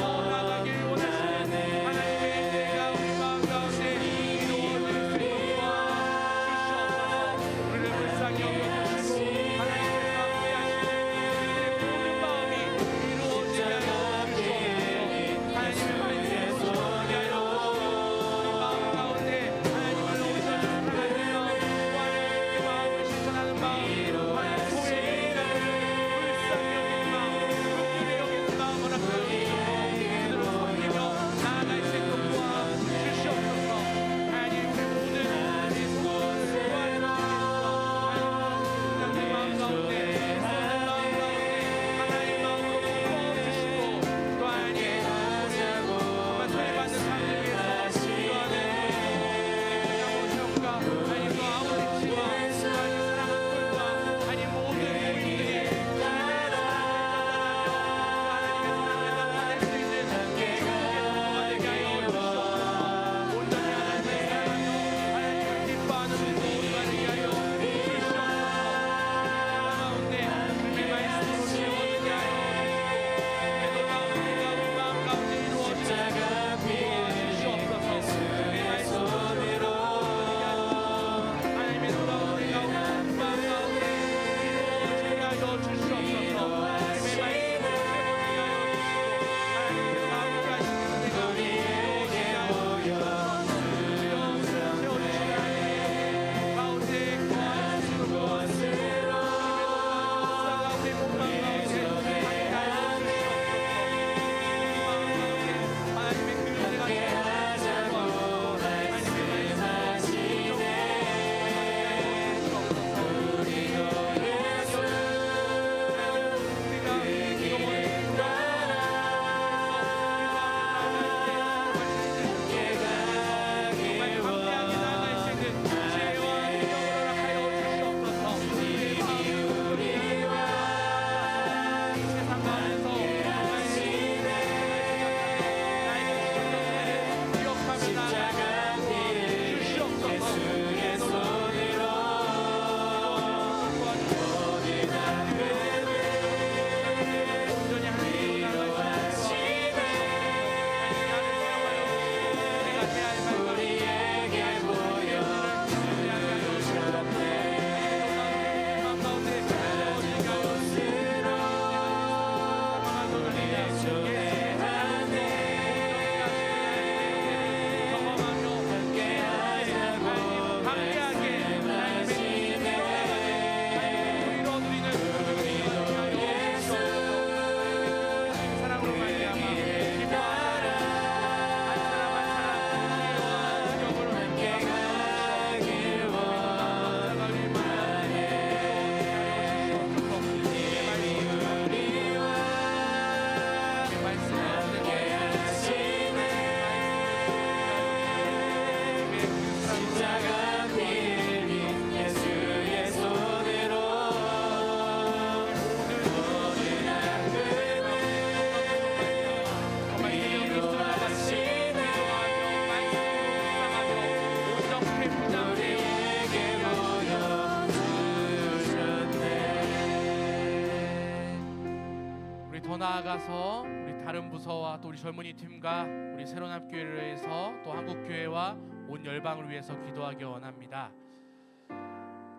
나아가서 우리 다른 부서와 또 우리 젊은이 팀과 우리 새로운 학교회를 위해서 또 한국교회와 온 열방을 위해서 기도하기 원합니다.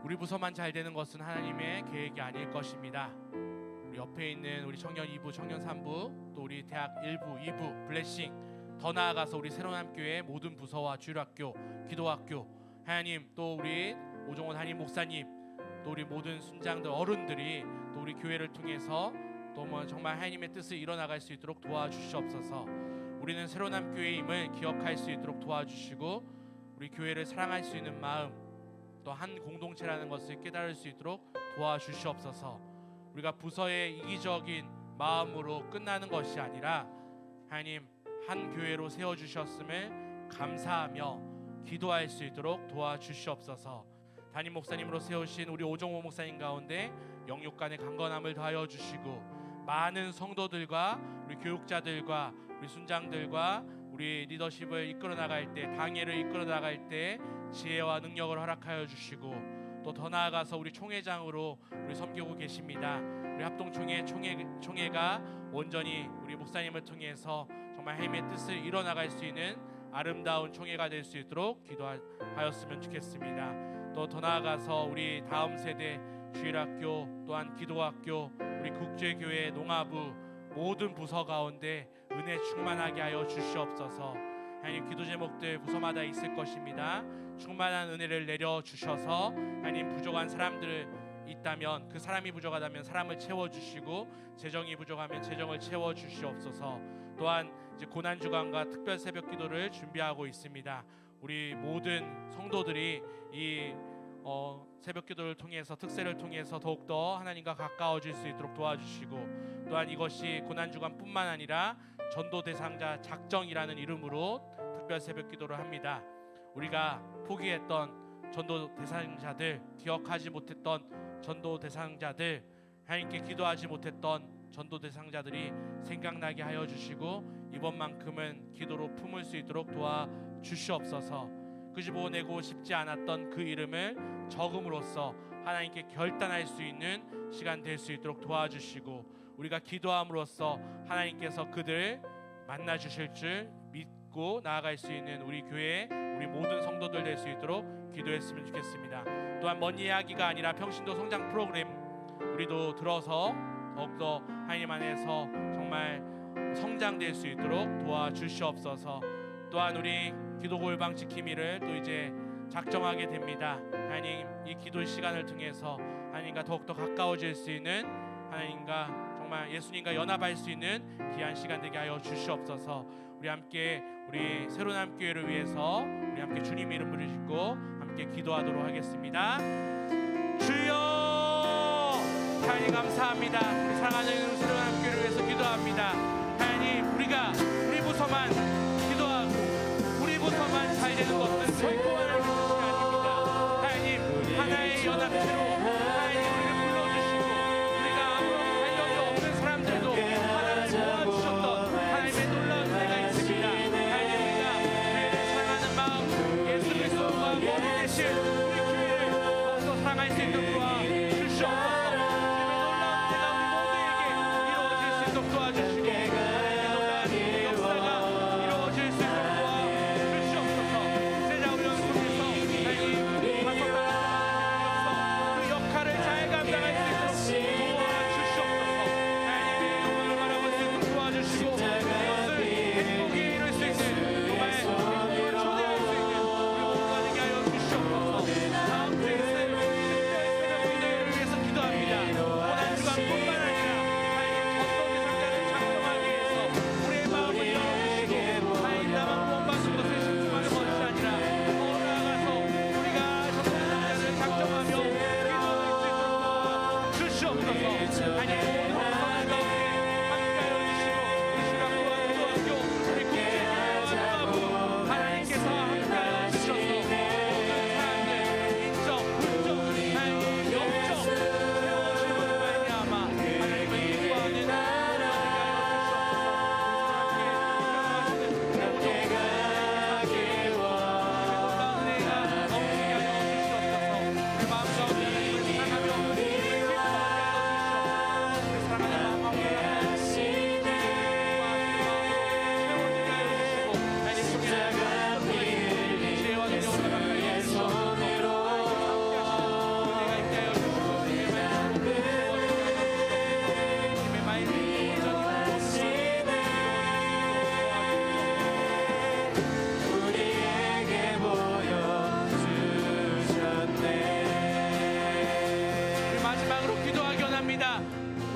우리 부서만 잘 되는 것은 하나님의 계획이 아닐 것입니다. 우리 옆에 있는 우리 청년 2부, 청년 3부, 또 우리 대학 1부, 2부, 블레싱, 더 나아가서 우리 새로운 학교의 모든 부서와 주일학교, 기도학교, 하나님 또 우리 오종원 한임 목사님, 또 우리 모든 순장들, 어른들이 또 우리 교회를 통해서 또 뭐 정말 하나님의 뜻을 이뤄나갈 수 있도록 도와주시옵소서. 우리는 새로운 학교임을 기억할 수 있도록 도와주시고 우리 교회를 사랑할 수 있는 마음, 또 한 공동체라는 것을 깨달을 수 있도록 도와주시옵소서. 우리가 부서의 이기적인 마음으로 끝나는 것이 아니라 하나님 한 교회로 세워주셨음을 감사하며 기도할 수 있도록 도와주시옵소서. 담임 목사님으로 세우신 우리 오종호 목사님 가운데 영육간의 강건함을 더하여 주시고 많은 성도들과 우리 교육자들과 우리 순장들과 우리 리더십을 이끌어 나갈 때, 당회를 이끌어 나갈 때 지혜와 능력을 허락하여 주시고 또 더 나아가서 우리 총회장으로 우리 섬기고 계십니다. 우리 합동총회 총회가 온전히 우리 목사님을 통해서 정말 하나님의 뜻을 이뤄 나갈 수 있는 아름다운 총회가 될 수 있도록 기도하였으면 좋겠습니다. 또 더 나아가서 우리 다음 세대 주일학교 또한 기도학교 우리 국제교회 농아부 모든 부서 가운데 은혜 충만하게 하여 주시옵소서. 하나님 기도 제목들 부서마다 있을 것입니다. 충만한 은혜를 내려 주셔서 하나님 부족한 사람들 있다면 그 사람이 부족하다면 사람을 채워 주시고 재정이 부족하면 재정을 채워 주시옵소서. 또한 이제 고난 주간과 특별 새벽 기도를 준비하고 있습니다. 우리 모든 성도들이 이 새벽 기도를 통해서 특세를 통해서 더욱더 하나님과 가까워질 수 있도록 도와주시고 또한 이것이 고난 주간뿐만 아니라 전도 대상자 작정이라는 이름으로 특별 새벽 기도를 합니다. 우리가 포기했던 전도 대상자들, 기억하지 못했던 전도 대상자들, 하나님께 기도하지 못했던 전도 대상자들이 생각나게 하여 주시고 이번만큼은 기도로 품을 수 있도록 도와주시옵소서. 끄집어내고 싶지 않았던 그 이름을 적음으로써 하나님께 결단할 수 있는 시간 될 수 있도록 도와주시고 우리가 기도함으로써 하나님께서 그들 만나 주실 줄 믿고 나아갈 수 있는 우리 교회 우리 모든 성도들 될 수 있도록 기도했으면 좋겠습니다. 또한 먼 이야기가 아니라 평신도 성장 프로그램 우리도 들어서 더욱더 하나님 안에서 정말 성장될 수 있도록 도와주시옵소서. 또한 우리 기도 골방 지킴이를 또 이제 작정하게 됩니다. 하나님 이 기도 시간을 통해서 하나님과 더욱더 가까워질 수 있는 하나님과 정말 예수님과 연합할 수 있는 귀한 시간 되게 하여 주시옵소서. 우리 함께 우리 새로운 함교회를 위해서 우리 함께 주님 이름을 읽고 함께 기도하도록 하겠습니다. 주여 하나님 감사합니다. 우리 사랑하는 새로운 함교회를 위해서 기도합니다. 하나님 우리가 우리 부서만 기도하고 우리 부서만 잘 되는 것은 저희뿐만 하는 것이 아닙니다. 하나님 하나의 연합체로 하나님 우리를 불러주시고 우리가 아무런 관련이 없는 사람들도 하나님 도와주셨던 하나님의 놀라운 은혜가 있습니다. 하나님 우리가 교회를 사랑하는 마음 예수 그리스도와 모두 계신 우리 교회를 더욱더 사랑할 수 있도록 도와주시옵소서.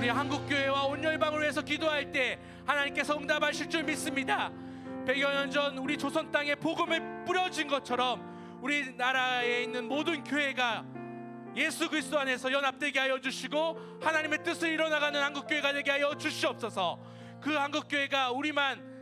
우리 한국교회와 온열방을 위해서 기도할 때 하나님께서 응답하실 줄 믿습니다. 100여 년 전 우리 조선 땅에 복음을 뿌려진 것처럼 우리나라에 있는 모든 교회가 예수 그리스도 안에서 연합되게 하여 주시고 하나님의 뜻을 이뤄나가는 한국교회가 되게 하여 주시옵소서. 그 한국교회가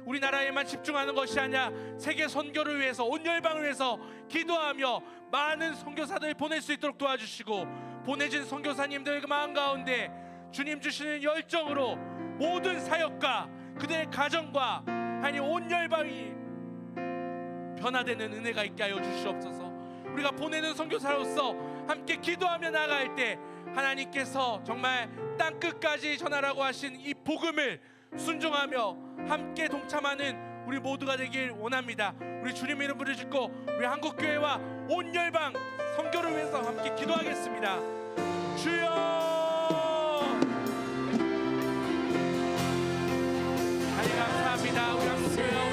우리나라에만 집중하는 것이 아니라 세계 선교를 위해서 온열방을 위해서 기도하며 많은 선교사들을 보낼 수 있도록 도와주시고 보내진 선교사님들 마음 가운데 주님 주시는 열정으로 모든 사역과 그들의 가정과 아니 온열방이 변화되는 은혜가 있게 하여 주시옵소서. 우리가 보내는 선교사로서 함께 기도하며 나아갈 때 하나님께서 정말 땅 끝까지 전하라고 하신 이 복음을 순종하며 함께 동참하는 우리 모두가 되길 원합니다. 우리 주님의 이름 부르짖고 우리 한국교회와 온열방 선교를 위해서 함께 기도하겠습니다. 주여 하나님 감사합니다. 우리 한국교회와